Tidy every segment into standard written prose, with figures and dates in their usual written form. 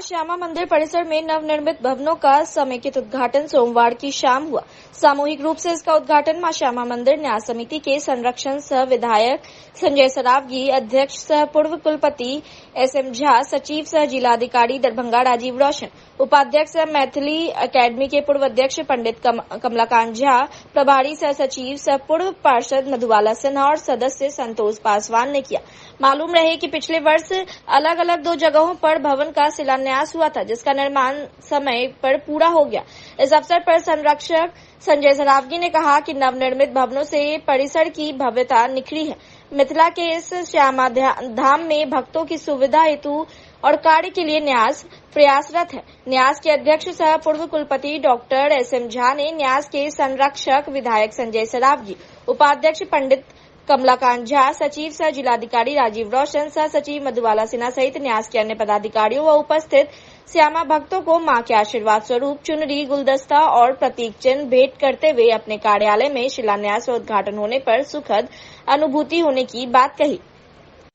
मां श्यामा मंदिर परिसर में नवनिर्मित भवनों का समेकित उद्घाटन सोमवार की शाम हुआ। सामूहिक रूप से इसका उद्घाटन मां श्यामा मंदिर न्यास समिति के संरक्षण सह विधायक संजय सरावगी, अध्यक्ष सह पूर्व कुलपति SM झा, सचिव सह जिलाधिकारी दरभंगा राजीव रोशन, उपाध्यक्ष सह मैथिली अकेडमी के पूर्व अध्यक्ष पंडित कमलाकांत झा, प्रभारी सह सचिव सह पूर्व पार्षद मधुबाला सिन्हा और सदस्य संतोष पासवान ने किया। मालूम रहे कि पिछले वर्ष अलग अलग 2 जगहों पर भवन का शिलान्यास हुआ था, जिसका निर्माण समय पर पूरा हो गया। इस अवसर पर संरक्षक संजय सरावगी ने कहा कि नवनिर्मित भवनों से परिसर की भव्यता निखरी है। मिथिला के इस श्यामा धाम में भक्तों की सुविधा हेतु और कार्य के लिए न्यास प्रयासरत है। न्यास के अध्यक्ष सह पूर्व कुलपति डॉक्टर SM झा ने न्यास के संरक्षक विधायक संजय सरावगी, उपाध्यक्ष पंडित कमलाकांत झा, सचिव सह जिलाधिकारी राजीव रोशन, सह सचिव मधुबाला सिन्हा सहित न्यास के अन्य पदाधिकारियों व उपस्थित श्यामा भक्तों को मां के आशीर्वाद स्वरूप चुनरी, गुलदस्ता और प्रतीक चिन्ह भेंट करते हुए अपने कार्यालय में शिलान्यास व उद्घाटन होने पर सुखद अनुभूति होने की बात कही।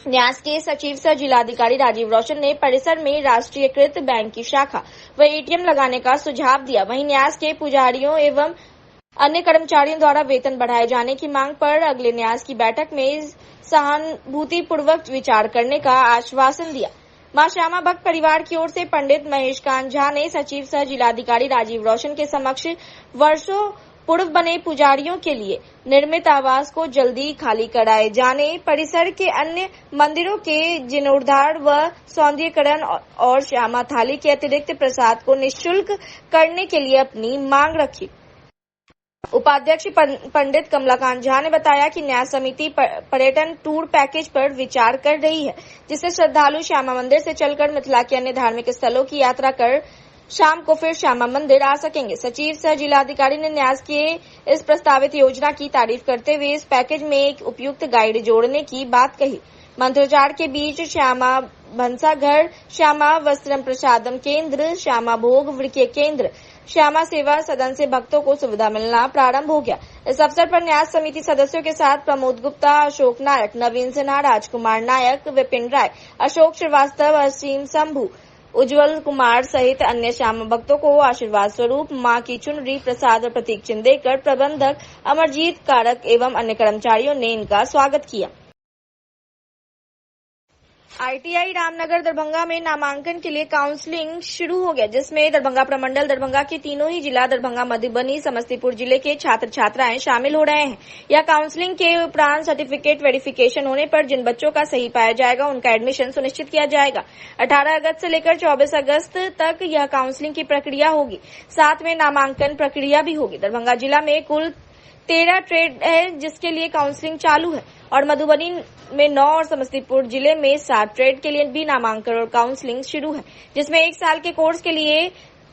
न्यास के सचिव सह जिलाधिकारी राजीव रोशन ने परिसर में राष्ट्रीयकृत बैंक की शाखा व ATM लगाने का सुझाव दिया। वहीं न्यास के पुजारियों एवं अन्य कर्मचारियों द्वारा वेतन बढ़ाए जाने की मांग पर अगले न्यास की बैठक में सहानुभूतिपूर्वक विचार करने का आश्वासन दिया। मां श्यामा भक्त परिवार की ओर से पंडित महेशकांत झा ने सचिव सह जिलाधिकारी राजीव रोशन के समक्ष वर्षों पूर्व बने पुजारियों के लिए निर्मित आवास को जल्दी खाली कराए जाने, परिसर के अन्य मंदिरों के जीर्णोद्धार व सौंदर्यीकरण और श्यामा थाली के अतिरिक्त प्रसाद को निःशुल्क करने के लिए अपनी मांग रखी। उपाध्यक्ष पंडित कमलाकांत झा ने बताया कि न्यास समिति पर्यटन टूर पैकेज पर विचार कर रही है, जिससे श्रद्धालु श्यामा मंदिर से चलकर मिथिला के अन्य धार्मिक स्थलों की यात्रा कर शाम को फिर श्यामा मंदिर आ सकेंगे। सचिव सह जिलाधिकारी ने न्यास के इस प्रस्तावित योजना की तारीफ करते हुए इस पैकेज में एक उपयुक्त गाइड जोड़ने की बात कही। मंत्रोच्चार के बीच श्यामा भंसाघर, श्यामा वस्त्रम प्रसादम केंद्र, श्यामा भोग वृक्य केंद्र, श्यामा सेवा सदन से भक्तों को सुविधा मिलना प्रारंभ हो गया। इस अवसर पर न्यास समिति सदस्यों के साथ प्रमोद गुप्ता, अशोक नायक, नवीन सिन्हा, राजकुमार नायक, विपिन राय, अशोक श्रीवास्तव, असीम शंभू, उज्जवल कुमार सहित अन्य श्यामा भक्तों को आशीर्वाद स्वरूप मां की चुनरी, प्रसाद और प्रतीक चिन्ह देकर प्रबंधक अमरजीत कारक एवं अन्य कर्मचारियों ने इनका स्वागत किया। ITI रामनगर दरभंगा में नामांकन के लिए काउंसलिंग शुरू हो गया, जिसमें दरभंगा प्रमंडल दरभंगा के तीनों ही जिला दरभंगा, मधुबनी, समस्तीपुर जिले के छात्र छात्राएं शामिल हो रहे हैं। यह काउंसलिंग के उपरांत सर्टिफिकेट वेरिफिकेशन होने पर जिन बच्चों का सही पाया जाएगा उनका एडमिशन सुनिश्चित किया जाएगा। 18 अगस्त से लेकर 24 अगस्त तक यह काउंसलिंग की प्रक्रिया होगी, साथ में नामांकन प्रक्रिया भी होगी। दरभंगा जिला में कुल 13 ट्रेड है जिसके लिए काउंसलिंग चालू है और मधुबनी में 9 और समस्तीपुर जिले में 7 ट्रेड के लिए भी नामांकन और काउंसलिंग शुरू है, जिसमें 1 साल के कोर्स के लिए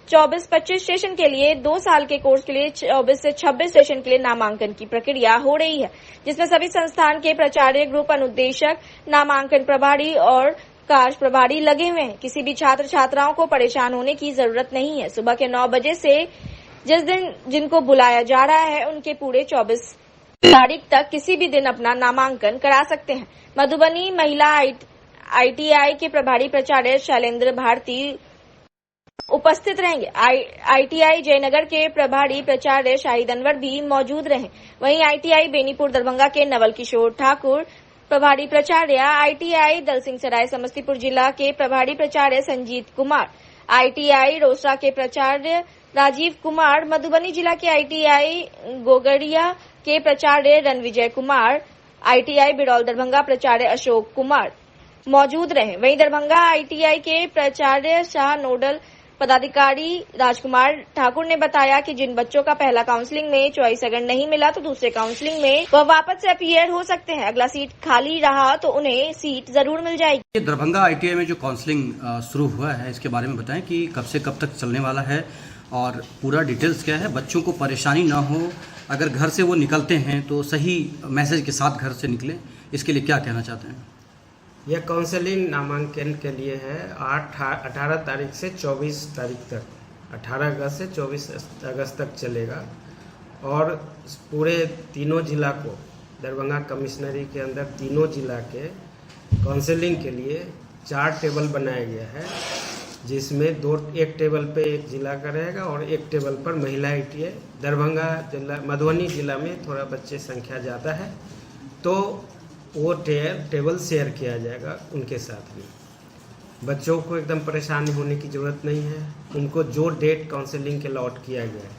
24-25 सेशन के लिए, 2 साल के कोर्स के लिए 24 से 26 सेशन के लिए नामांकन की प्रक्रिया हो रही है, जिसमें सभी संस्थान के प्राचार्य, ग्रुप अनुदेशक, नामांकन प्रभारी और कार्य प्रभारी लगे हुए हैं। किसी भी छात्र छात्राओं को परेशान होने की जरूरत नहीं है। सुबह के 9 बजे से जिस दिन जिनको बुलाया जा रहा है उनके पूरे 24 तारीख तक किसी भी दिन अपना नामांकन करा सकते हैं। मधुबनी महिला ITI के प्रभारी प्राचार्य शैलेंद्र भारती उपस्थित रहेंगे। ITI जयनगर के प्रभारी प्राचार्य शाहिद अनवर भी मौजूद रहे। वहीं ITI बेनीपुर दरभंगा के नवल किशोर ठाकुर प्रभारी प्राचार्य, ITI दलसिंहसराय समस्तीपुर जिला के प्रभारी प्राचार्य संजीत कुमार, ITI रोसड़ा के प्राचार्य राजीव कुमार, मधुबनी जिला के ITI गोगड़िया के प्राचार्य रणविजय कुमार, ITI बिरौल दरभंगा प्राचार्य अशोक कुमार मौजूद रहे। वहीं दरभंगा ITI के प्राचार्य शाह नोडल पदाधिकारी राजकुमार ठाकुर ने बताया कि जिन बच्चों का पहला काउंसलिंग में चॉइस अगर नहीं मिला तो दूसरे काउंसलिंग में वह वापस से अपीयर हो सकते हैं। अगला सीट खाली रहा तो उन्हें सीट जरूर मिल जाएगी। दरभंगा ITI में जो काउंसलिंग शुरू हुआ है इसके बारे में बताएं कि कब से कब तक चलने वाला है और पूरा डिटेल्स क्या है, बच्चों को परेशानी ना हो, अगर घर से वो निकलते हैं तो सही मैसेज के साथ घर से निकलें, इसके लिए क्या कहना चाहते हैं? यह काउंसलिंग नामांकन के लिए है 18 तारीख से 24 तारीख तक, 18 अगस्त से 24 अगस्त तक चलेगा और पूरे तीनों जिला को, दरभंगा कमिश्नरी के अंदर तीनों जिला के काउंसलिंग के लिए 4 टेबल बनाया गया है जिसमें एक टेबल पे एक जिला का रहेगा और एक टेबल पर महिला ITI। दरभंगा जिला, मधुबनी जिला में थोड़ा बच्चे संख्या ज़्यादा है, तो वो टेबल शेयर किया जाएगा उनके साथ भी। बच्चों को एकदम परेशानी होने की ज़रूरत नहीं है। उनको जो डेट काउंसलिंग के अलॉट किया गया है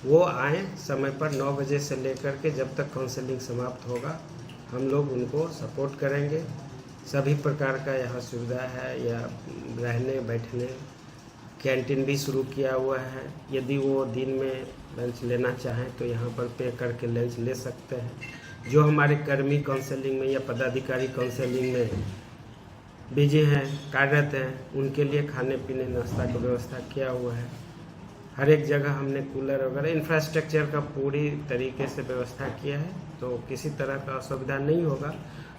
वो आए समय पर 9 बजे से लेकर के जब तक काउंसलिंग समाप्त होगा हम लोग उनको सपोर्ट करेंगे। सभी प्रकार का यहाँ सुविधा है, या रहने बैठने, कैंटीन भी शुरू किया हुआ है। यदि वो दिन में लंच लेना चाहें तो यहाँ पर पे करके लंच ले सकते हैं। जो हमारे कर्मी काउंसलिंग में या पदाधिकारी काउंसलिंग में बिजी हैं, कार्यरत हैं, उनके लिए खाने पीने नाश्ता की व्यवस्था किया हुआ है। हर एक जगह हमने कूलर वगैरह इंफ्रास्ट्रक्चर का पूरी तरीके से व्यवस्था किया है, तो किसी तरह का असुविधा नहीं होगा।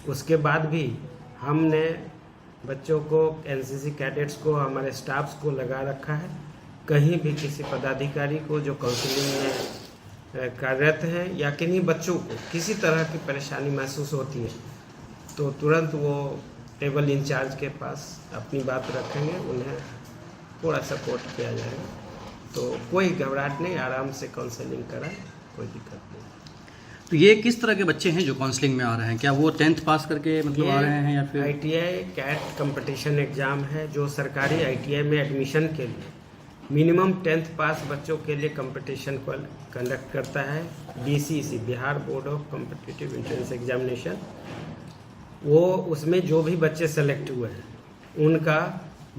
उसके बाद भी हमने बच्चों को, NCC कैडेट्स को, हमारे स्टाफ्स को लगा रखा है। कहीं भी किसी पदाधिकारी को जो काउंसलिंग में कार्यरत हैं या किन्हीं बच्चों को किसी तरह की परेशानी महसूस होती है तो तुरंत वो टेबल इंचार्ज के पास अपनी बात रखेंगे, उन्हें पूरा सपोर्ट किया जाएगा। तो कोई घबराहट नहीं, आराम से काउंसलिंग कराएं, कोई दिक्कत नहीं। तो ये किस तरह के बच्चे हैं जो काउंसलिंग में आ रहे हैं? क्या वो 10th पास करके मतलब आ रहे हैं या फिर ITI कैट कंपटीशन एग्ज़ाम है जो सरकारी ITI में एडमिशन के लिए मिनिमम 10th पास बच्चों के लिए कंपटीशन को कंडक्ट करता है BCEC, Bihar board of competitive entrance examination. वो उसमें जो भी बच्चे सेलेक्ट हुए हैं उनका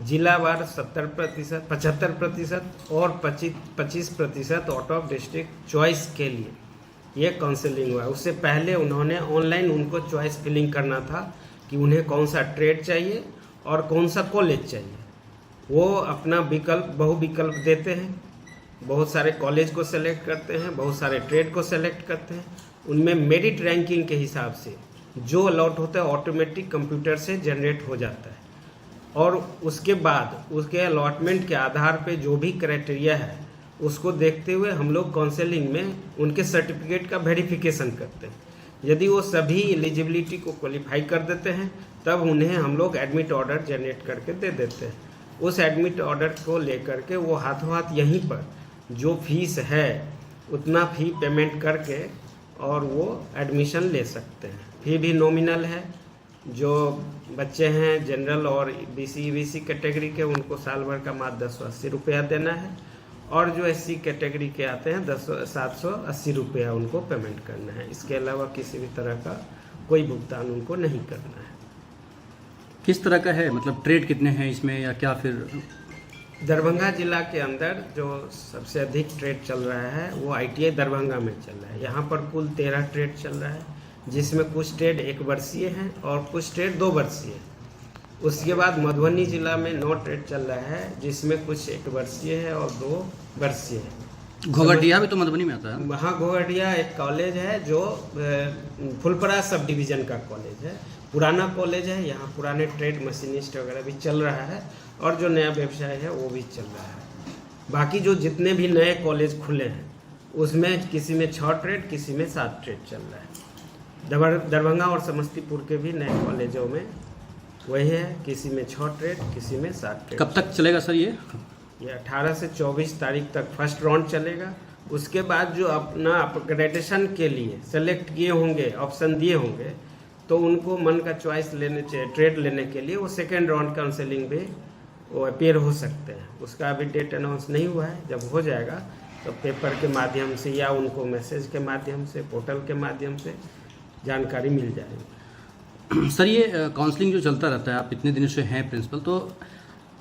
जिलावार 70%, 75% और 25% आउट ऑफ डिस्ट्रिक्ट चॉइस के लिए ये काउंसलिंग हुआ। उससे पहले उन्होंने ऑनलाइन उनको चॉइस फिलिंग करना था कि उन्हें कौन सा ट्रेड चाहिए और कौन सा कॉलेज चाहिए। वो अपना विकल्प, बहुविकल्प देते हैं, बहुत सारे कॉलेज को सेलेक्ट करते हैं, बहुत सारे ट्रेड को सेलेक्ट करते हैं। उनमें मेरिट रैंकिंग के हिसाब से जो अलॉट होता है ऑटोमेटिक कंप्यूटर से जनरेट हो जाता है, और उसके बाद उसके अलॉटमेंट के आधार पे जो भी क्राइटेरिया है उसको देखते हुए हम लोग काउंसलिंग में उनके सर्टिफिकेट का वेरिफिकेशन करते हैं। यदि वो सभी एलिजिबिलिटी को क्वालिफाई कर देते हैं तब उन्हें हम लोग एडमिट ऑर्डर जनरेट करके दे देते हैं। उस एडमिट ऑर्डर को लेकर के वो हाथों हाथ यहीं पर जो फीस है उतना फ़ी पेमेंट करके और वो एडमिशन ले सकते हैं। फ़ी भी नॉमिनल है। जो बच्चे हैं जनरल और BC कैटेगरी के उनको साल भर का मात्र 1080 रुपया देना है, और जो SC कैटेगरी के आते हैं 780 रुपया उनको पेमेंट करना है। इसके अलावा किसी भी तरह का कोई भुगतान उनको नहीं करना है। किस तरह का है, मतलब ट्रेड कितने हैं इसमें या क्या? फिर दरभंगा जिला के अंदर जो सबसे अधिक ट्रेड चल रहा है वो ITI दरभंगा में चल रहा है। यहाँ पर कुल 13 ट्रेड चल रहा है, जिसमें कुछ ट्रेड 1 वर्षीय हैं और कुछ ट्रेड 2 वर्षीय हैं। उसके बाद मधुबनी जिला में 9 ट्रेड चल रहा है, जिसमें कुछ 1 वर्षीय है और 2 वर्षीय है। घोघटिया भी तो मधुबनी में आता है। वहाँ घोघटिया एक कॉलेज है जो फुलपरा सब डिवीज़न का कॉलेज है, पुराना कॉलेज है। यहाँ पुराने ट्रेड मशीनिस्ट वगैरह भी चल रहा है, और जो नया व्यवसाय है वो भी चल रहा है। बाकी जो जितने भी नए कॉलेज खुले हैं उसमें किसी में 6 ट्रेड, किसी में 7 ट्रेड चल रहा है। दरभंगा और समस्तीपुर के भी नए कॉलेजों में वही है, किसी में 6 ट्रेड, किसी में 7 ट्रेड। कब तक चलेगा सर ये? 18 से 24 तारीख तक फर्स्ट राउंड चलेगा। उसके बाद जो अपना अपग्रेडेशन के लिए सेलेक्ट किए होंगे, ऑप्शन दिए होंगे, तो उनको मन का चॉइस लेने चाहिए ट्रेड लेने के लिए, वो सेकेंड राउंड काउंसलिंग भी वो अपीयर हो सकते हैं। उसका अभी डेट अनाउंस नहीं हुआ है। जब हो जाएगा तो पेपर के माध्यम से या उनको मैसेज के माध्यम से, पोर्टल के माध्यम से जानकारी मिल जाएगी। सर ये काउंसलिंग जो चलता रहता है, आप इतने दिनों से हैं प्रिंसिपल, तो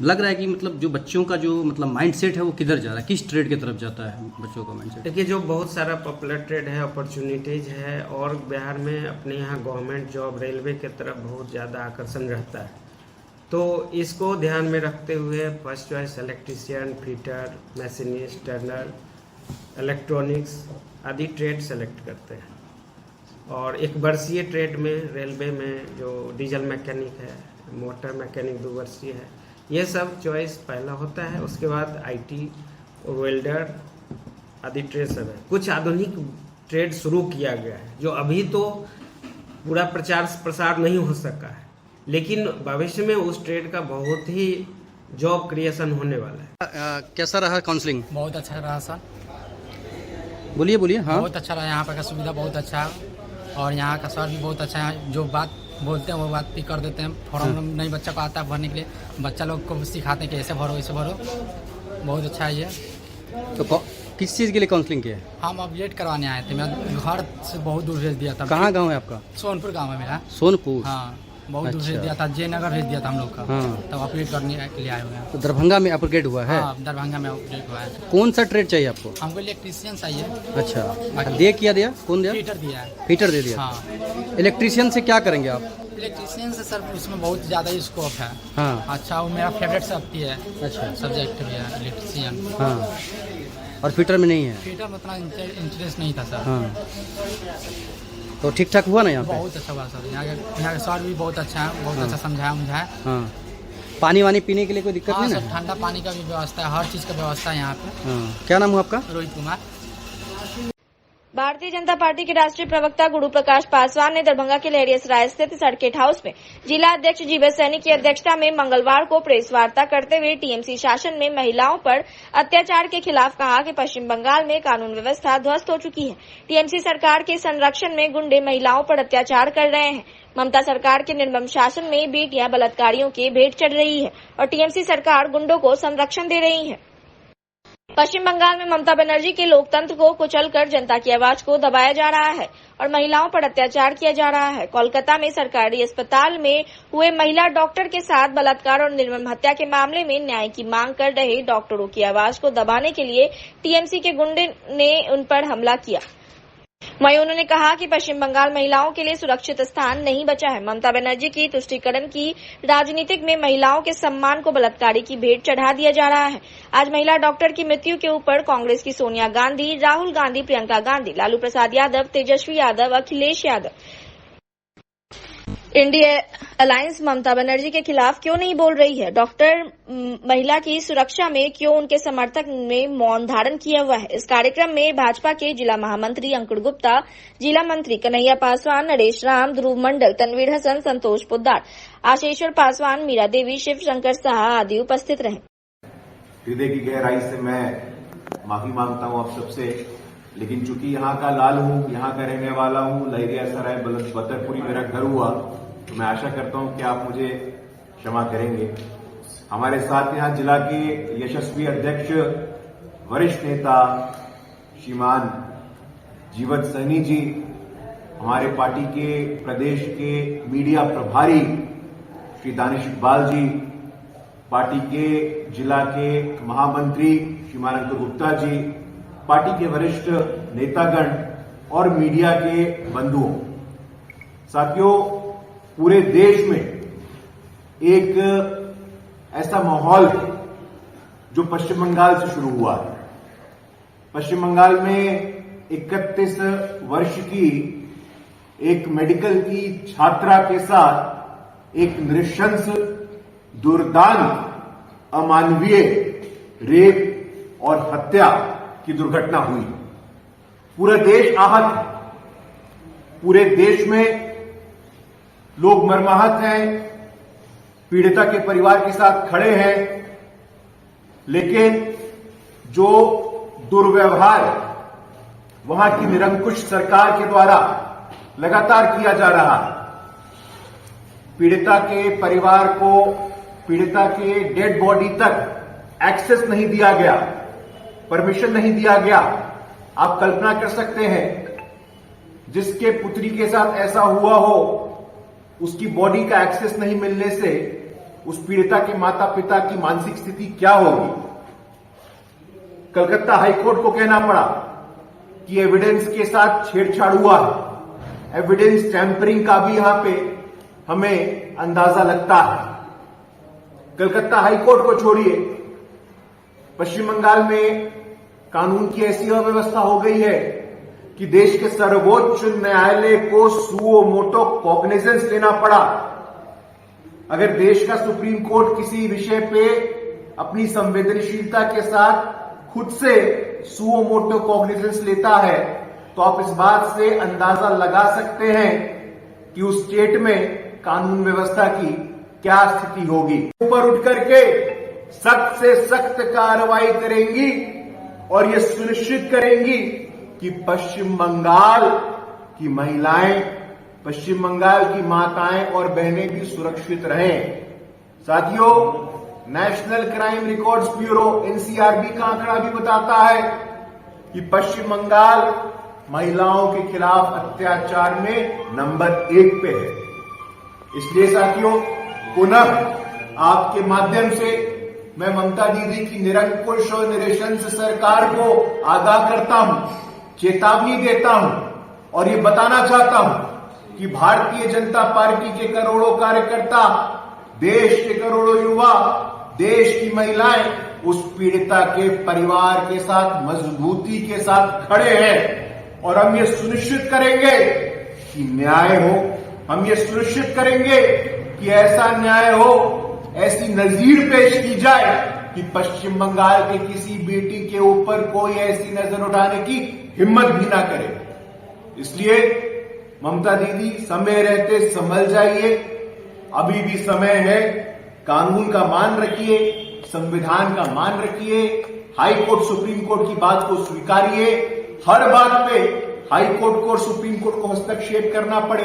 लग रहा है कि मतलब जो बच्चों का जो मतलब माइंडसेट है वो किधर जा रहा है, किस ट्रेड की तरफ जाता है बच्चों का माइंडसेट? देखिए, जो बहुत सारा पॉपुलर ट्रेड है, अपॉर्चुनिटीज है, और बिहार में अपने यहाँ गवर्नमेंट जॉब, रेलवे के तरफ बहुत ज़्यादा आकर्षण रहता है। तो इसको ध्यान में रखते हुए first choice electrician, fitter, machinist, Turner, electronics आदि ट्रेड सेलेक्ट करते हैं। और 1 वर्षीय ट्रेड में रेलवे में जो डीजल मैकेनिक है, मोटर मैकेनिक 2 वर्षीय है, ये सब चॉइस पहला होता है। उसके बाद IT और वेल्डर आदि ट्रेड सब है। कुछ आधुनिक ट्रेड शुरू किया गया है जो अभी तो पूरा प्रचार प्रसार नहीं हो सका है, लेकिन भविष्य में उस ट्रेड का बहुत ही जॉब क्रिएशन होने वाला है। कैसा रहा काउंसलिंग? बहुत अच्छा रहा सर। बोलिए बोलिए। हाँ, बहुत अच्छा रहा, यहाँ पर का सुविधा बहुत अच्छा है और यहाँ का सर भी बहुत अच्छा है। जो बात बोलते हैं वो बात भी कर देते हैं। फॉर्म नहीं बच्चा को आता है भरने के लिए, बच्चा लोग को सिखाते हैं कि ऐसे भरो ऐसे भरो। बहुत अच्छा है ये। तो किस चीज़ के लिए काउंसलिंग किया है? हम अपडेट करवाने आए थे। मैं घर से बहुत दूर भेज दिया था। कहाँ गाँव है आपका? सोनपुर गाँव है मेरा। सोनपुर? हाँ, बहुत दूर अच्छा। भेज दिया था। जयनगर भेज दिया था हम लोग का। हाँ। तब अपडेट करने के लिए आए हुए हैं। तो दरभंगा में अपग्रेड हुआ है? हाँ, दरभंगा में अपडेट हुआ है। कौन सा ट्रेड चाहिए आपको? हमको इलेक्ट्रीशियन चाहिए। अच्छा, दे किया दिया? कौन दिया? हीटर दिया है। हीटर दे दिया। हाँ, इलेक्ट्रीशियन से क्या करेंगे आप? इलेक्ट्रीशियन से सर उसमें बहुत ज़्यादा ही स्कोप है। हाँ। अच्छा, वो मेरा फेवरेट सब्जेक्ट है। अच्छा। सब्जेक्ट भी है इलेक्ट्रीशियन। हाँ, और फिटर में नहीं है? फिटर में उतना इंटरेस्ट नहीं था सर। हाँ, तो ठीक ठाक हुआ ना यहाँ पे? बहुत अच्छा हुआ सर। यहाँ के सर भी बहुत अच्छा है, बहुत अच्छा समझाया मुझाया। हाँ, पानी वानी पीने के लिए कोई दिक्कत हाँ नहीं सर, ना? ठंडा पानी का भी व्यवस्था है, हर चीज़ का व्यवस्था है यहाँ पे। हाँ, क्या नाम हुआ आपका? रोहित कुमार। भारतीय जनता पार्टी के राष्ट्रीय प्रवक्ता गुरु प्रकाश पासवान ने दरभंगा के लहरियासराय स्थित सर्किट हाउस में जिला अध्यक्ष जीवेश सैनी की अध्यक्षता में मंगलवार को प्रेस वार्ता करते हुए टीएमसी शासन में महिलाओं पर अत्याचार के खिलाफ कहा कि पश्चिम बंगाल में कानून व्यवस्था ध्वस्त हो चुकी है। टीएमसी सरकार के संरक्षण में गुंडे महिलाओं पर अत्याचार कर रहे हैं। ममता सरकार के निर्मम शासन में बेटियां बलात्कारियों के भेंट चढ़ रही है और टीएमसी सरकार गुंडों को संरक्षण दे रही है। पश्चिम बंगाल में ममता बनर्जी के लोकतंत्र को कुचलकर जनता की आवाज को दबाया जा रहा है और महिलाओं पर अत्याचार किया जा रहा है। कोलकाता में सरकारी अस्पताल में हुए महिला डॉक्टर के साथ बलात्कार और निर्मम हत्या के मामले में न्याय की मांग कर रहे डॉक्टरों की आवाज को दबाने के लिए टीएमसी के गुंडे ने उन पर हमला किया। वहीं उन्होंने कहा कि पश्चिम बंगाल महिलाओं के लिए सुरक्षित स्थान नहीं बचा है। ममता बनर्जी की तुष्टीकरण की राजनीतिक में महिलाओं के सम्मान को बलात्कारी की भेंट चढ़ा दिया जा रहा है। आज महिला डॉक्टर की मृत्यु के ऊपर कांग्रेस की सोनिया गांधी, राहुल गांधी, प्रियंका गांधी, लालू प्रसाद यादव, तेजस्वी यादव, अखिलेश यादव, इंडिया अलायंस ममता बनर्जी के खिलाफ क्यों नहीं बोल रही है? डॉक्टर महिला की सुरक्षा में क्यों उनके समर्थक में मौन धारण किया हुआ है? इस कार्यक्रम में भाजपा के जिला महामंत्री अंकुर गुप्ता, जिला मंत्री कन्हैया पासवान, नरेश राम, ध्रुव मंडल, तनवीर हसन, संतोष पोद्दार, आशेश्वर पासवान, मीरा देवी, शिव शंकर साहा आदि उपस्थित रहे। हृदय की गहराई से मैं माफी मांगता हूं आप सबसे, लेकिन चूंकि यहाँ का लाल हूं, यहाँ का रहने वाला हूं, लहरियासराय बतरपुरी मेरा घर हुआ, तो मैं आशा करता हूं कि आप मुझे क्षमा करेंगे। हमारे साथ यहाँ जिला के यशस्वी अध्यक्ष, वरिष्ठ नेता श्रीमान जीवेश सैनी जी, हमारे पार्टी के प्रदेश के मीडिया प्रभारी श्री दानिश इकबाल जी, पार्टी के जिला के महामंत्री श्रीमान अंकुर गुप्ता जी, पार्टी के वरिष्ठ नेतागण और मीडिया के बंधुओं, साथियों, पूरे देश में एक ऐसा माहौल है जो पश्चिम बंगाल से शुरू हुआ है। पश्चिम बंगाल में 31 वर्ष की एक मेडिकल की छात्रा के साथ एक नृशंस, दुर्दांत, अमानवीय रेप और हत्या की दुर्घटना हुई। पूरा देश आहत है, पूरे देश में लोग मर्माहत हैं, पीड़िता के परिवार के साथ खड़े हैं, लेकिन जो दुर्व्यवहार वहां की निरंकुश सरकार के द्वारा लगातार किया जा रहा है, पीड़िता के परिवार को पीड़िता के डेड बॉडी तक एक्सेस नहीं दिया गया, परमिशन नहीं दिया गया। आप कल्पना कर सकते हैं, जिसके पुत्री के साथ ऐसा हुआ हो, उसकी बॉडी का एक्सेस नहीं मिलने से उस पीड़िता के माता पिता की मानसिक स्थिति क्या होगी। कलकत्ता हाईकोर्ट को कहना पड़ा कि एविडेंस के साथ छेड़छाड़ हुआ है। एविडेंस टैंपरिंग का भी यहां पे हमें अंदाजा लगता है। कलकत्ता हाईकोर्ट को छोड़िए, पश्चिम बंगाल में कानून की ऐसी अव्यवस्था हो गई है कि देश के सर्वोच्च न्यायालय को सुओ मोटो कॉग्निजेंस लेना पड़ा। अगर देश का सुप्रीम कोर्ट किसी विषय पे अपनी संवेदनशीलता के साथ खुद से सुओ मोटो कॉग्निजेंस लेता है, तो आप इस बात से अंदाजा लगा सकते हैं कि उस स्टेट में कानून व्यवस्था की क्या स्थिति होगी। ऊपर उठ करके सख्त से सख्त कार्रवाई करेंगी और ये सुनिश्चित करेंगी कि पश्चिम बंगाल की महिलाएं, पश्चिम बंगाल की माताएं और बहनें भी सुरक्षित रहें। साथियों, national crime records bureau NCRB का आंकड़ा भी बताता है कि पश्चिम बंगाल महिलाओं के खिलाफ अत्याचार में नंबर 1 पे है। इसलिए साथियों, पुनः आपके माध्यम से मैं ममता दीदी की निरंकुश और निरशंस सरकार को आगाह करता हूं, चेतावनी देता हूं और ये बताना चाहता हूं कि भारतीय जनता पार्टी के करोड़ों कार्यकर्ता, देश के करोड़ों युवा, देश की महिलाएं उस पीड़िता के परिवार के साथ मजबूती के साथ खड़े हैं और हम ये सुनिश्चित करेंगे कि न्याय हो। हम ये सुनिश्चित करेंगे कि ऐसा न्याय हो, ऐसी नजीर पेश की जाए कि पश्चिम बंगाल के किसी बेटी के ऊपर कोई ऐसी नजर उठाने की हिम्मत भी ना करे। इसलिए ममता दीदी, समय रहते संभल जाइए, अभी भी समय है। कानून का मान रखिए, संविधान का मान रखिए, हाई कोर्ट सुप्रीम कोर्ट की बात को स्वीकारिए। हर बात पे हाई कोर्ट को और सुप्रीम कोर्ट को हस्तक्षेप करना पड़े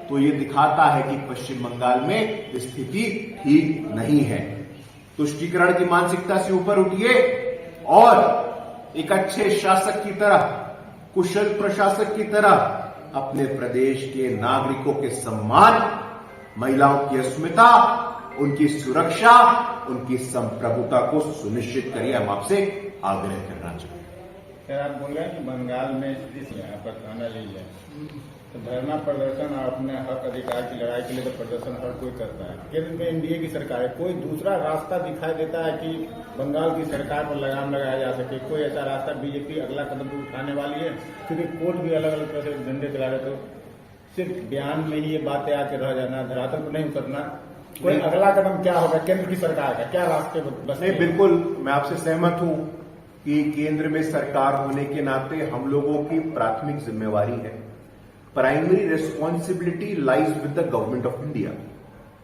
तो ये दिखाता है कि पश्चिम बंगाल में स्थिति ठीक नहीं है। तुष्टीकरण की मानसिकता से ऊपर उठिए और एक अच्छे शासक की तरह, कुशल प्रशासक की तरह अपने प्रदेश के नागरिकों के सम्मान, महिलाओं की अस्मिता, उनकी सुरक्षा, उनकी संप्रभुता को सुनिश्चित करिए। हम आपसे आग्रह करना चाहते हैं। सर, आप बोल रहे हैं कि बंगाल में स्थिति यहाँ पर खाना यही है, तो धरना प्रदर्शन और अपने हक अधिकार की लड़ाई के लिए तो प्रदर्शन हर कोई करता है। केंद्र में एनडीए की सरकार है, कोई दूसरा रास्ता दिखाई देता है कि बंगाल की सरकार पर लगाम लगाया जा सके? कोई ऐसा रास्ता बीजेपी अगला कदम भी उठाने वाली है? क्योंकि कोर्ट भी अलग अलग तरह से झंडे चला रहे, तो सिर्फ बयान में ही ये बातें आके रह जाना, धरातल पर नहीं उतरना, कोई अगला कदम क्या होगा केंद्र की सरकार का? क्या रास्ते बसते? नहीं, बिल्कुल मैं आपसे सहमत हूं कि केंद्र में सरकार होने के नाते हम लोगों की प्राथमिक जिम्मेवारी है, primary responsibility lies with the government of India.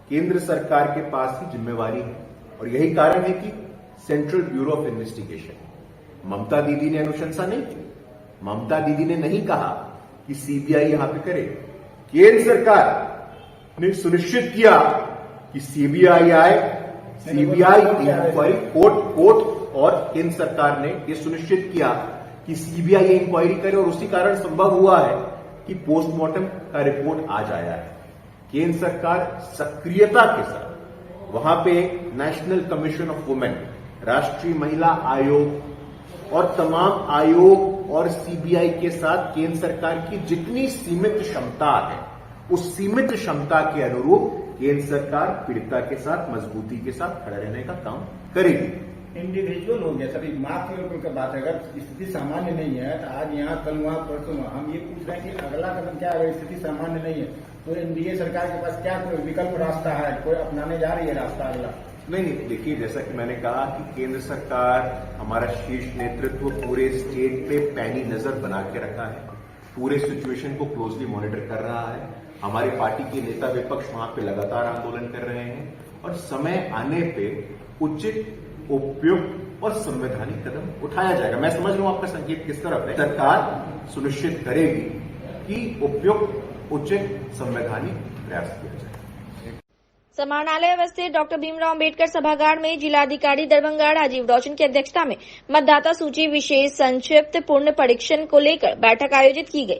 केंद्र सरकार के पास ही जिम्मेवारी है और यही कारण है कि सेंट्रल ब्यूरो ऑफ इन्वेस्टिगेशन, ममता दीदी ने अनुशंसा नहीं की, ममता दीदी ने नहीं कहा कि सीबीआई यहां पे करे। केंद्र सरकार ने सुनिश्चित किया कि सीबीआई आए, सीबीआई इंक्वायरी, कोर्ट और केंद्र सरकार ने यह सुनिश्चित किया कि सीबीआई इंक्वायरी करे और उसी कारण संभव हुआ है कि पोस्टमार्टम का रिपोर्ट आज आया है। केंद्र सरकार सक्रियता के साथ वहां पे नेशनल कमीशन ऑफ वुमेन, राष्ट्रीय महिला आयोग और तमाम आयोग और सीबीआई के साथ केंद्र सरकार की जितनी सीमित क्षमता है, उस सीमित क्षमता के अनुरूप केंद्र सरकार पीड़िता के साथ मजबूती के साथ खड़े रहने का काम करेगी। इंडिविजुअल हो गया, सभी माफ की बात है। अगर स्थिति सामान्य नहीं है तो आज यहाँ कल वहाँ परसों हम ये पूछ रहे हैं कि अगला कदम क्या है? स्थिति सामान्य नहीं है तो एनडीए सरकार के पास क्या कोई विकल्प रास्ता है? कोई अपनाने जा रही है रास्ता अगला? नहीं, देखिए, जैसा कि मैंने कहा कि केंद्र सरकार, हमारा शीर्ष नेतृत्व पूरे स्टेट पे पैनी नजर बना के रखा है, पूरे सिचुएशन को क्लोजली मॉनिटर कर रहा है। हमारी पार्टी के नेता विपक्ष वहां पे लगातार आंदोलन कर रहे हैं और समय आने पे उचित, उपयुक्त और संवैधानिक कदम उठाया जाएगा। मैं समझ रहा हूं आपका संकेत किस तरफ है। सरकार सुनिश्चित करेगी कि उपयुक्त, उचित, संवैधानिक प्रयास किया जाए। समाहरणालय अवस्थित डॉक्टर भीमराव अंबेडकर सभागार में जिलाधिकारी दरभंगा राजीव रोशन की अध्यक्षता में मतदाता सूची विशेष संक्षिप्त पूर्ण परीक्षण को लेकर बैठक आयोजित की गई।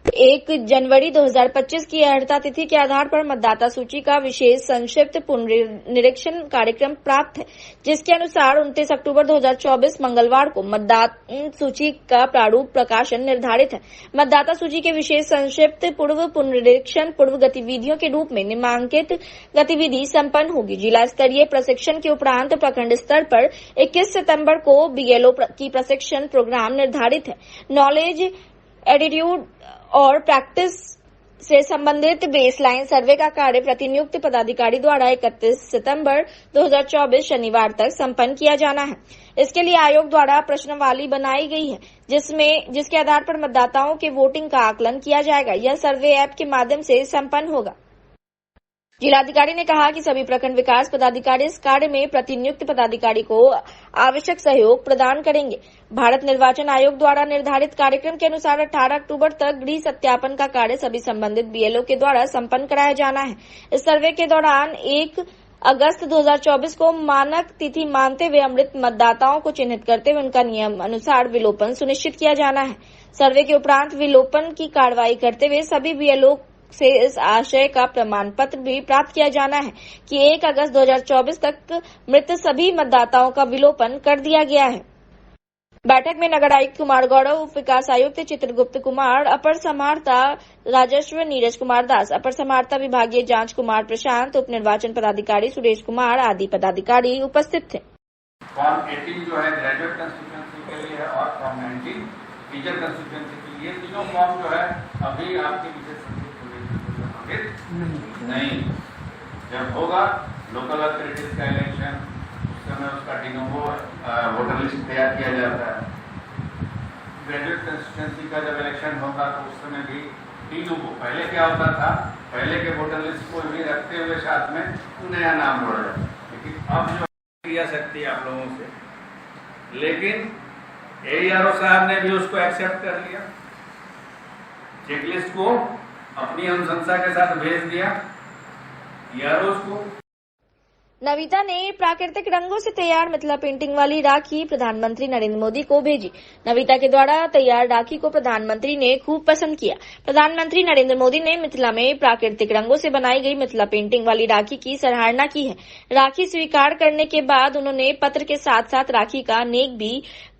1 जनवरी 2025 की अर्हता तिथि के आधार पर मतदाता सूची का विशेष संक्षिप्त पुनरीक्षण कार्यक्रम प्राप्त है, जिसके अनुसार 29 अक्टूबर 2024 मंगलवार को मतदाता सूची का प्रारूप प्रकाशन निर्धारित है। मतदाता सूची के विशेष संक्षिप्त पूर्व पुनरीक्षण पूर्व गतिविधियों के रूप में निम्नांकित गतिविधि संपन्न होगी। जिला स्तरीय प्रशिक्षण के उपरांत प्रखंड स्तर पर 21 सितंबर को बीएलओ की प्रशिक्षण प्रोग्राम निर्धारित है। नॉलेज, एटीट्यूड और प्रैक्टिस से संबंधित बेसलाइन सर्वे का कार्य प्रतिनियुक्त पदाधिकारी द्वारा 31 सितंबर 2024 शनिवार तक संपन्न किया जाना है। इसके लिए आयोग द्वारा प्रश्नावली बनाई गई है, जिसके आधार पर मतदाताओं के वोटिंग का आकलन किया जाएगा। यह सर्वे ऐप के माध्यम से संपन्न होगा। जिलाधिकारी ने कहा कि सभी प्रखंड विकास पदाधिकारी इस कार्य में प्रतिनियुक्त पदाधिकारी को आवश्यक सहयोग प्रदान करेंगे। भारत निर्वाचन आयोग द्वारा निर्धारित कार्यक्रम के अनुसार 18 अक्टूबर तक गृह सत्यापन का कार्य सभी संबंधित बीएलओ के द्वारा संपन्न कराया जाना है। इस सर्वे के दौरान 1 अगस्त 2024 को मानक तिथि मानते हुए अमृत मतदाताओं को चिन्हित करते हुए उनका नियम अनुसार विलोपन सुनिश्चित किया जाना है। सर्वे के उपरांत विलोपन की कार्रवाई करते हुए सभी बीएलओ से इस आशय का प्रमाण पत्र भी प्राप्त किया जाना है कि 1 अगस्त 2024 तक मृत सभी मतदाताओं का विलोपन कर दिया गया है। बैठक में नगर आयुक्त कुमार गौरव, उप विकास आयुक्त चित्रगुप्त कुमार, अपर समाहर्ता राजस्व नीरज कुमार दास, अपर समाहर्ता विभागीय जांच कुमार प्रशांत, उप निर्वाचन पदाधिकारी सुरेश कुमार आदि पदाधिकारी उपस्थित थे। फॉर्म 18 जो है ग्रेजुएट कंस्टिट्यूएंसी के लिए है और फॉर्म 19 टीचर कंस्टिट्यूएंसी के लिए, तीनों फॉर्म जो है अभी आपके पीछे नहीं। जब होगा लोकल अथॉरिटीज का इलेक्शन, उस समय उसका डिनोवो वोटर लिस्ट तैयार किया जाता है। ग्रेजुएट कंस्टिट्यूएंसी का जब इलेक्शन होगा तो उस समय भी डिनोवो, पहले क्या होता था, पहले के वोटर लिस्ट को भी रखते हुए साथ में नया नाम जोड़ा जाता है। लेकिन अब जो किया सकती है आप लोगों से, लेकिन AERO साहब ने भी उसको एक्सेप्ट कर लिया, चेकलिस्ट को अपनी अनुशंसा के साथ भेज दिया यारों को। नविता ने प्राकृतिक रंगों से तैयार मिथिला पेंटिंग वाली राखी प्रधानमंत्री नरेंद्र मोदी को भेजी। नविता के द्वारा तैयार राखी को प्रधानमंत्री ने खूब पसंद किया। प्रधानमंत्री नरेंद्र मोदी ने मिथिला में प्राकृतिक रंगों से बनाई गई मिथिला पेंटिंग वाली राखी की सराहना की है। राखी स्वीकार करने के बाद उन्होंने पत्र के साथ साथ राखी का नेक भी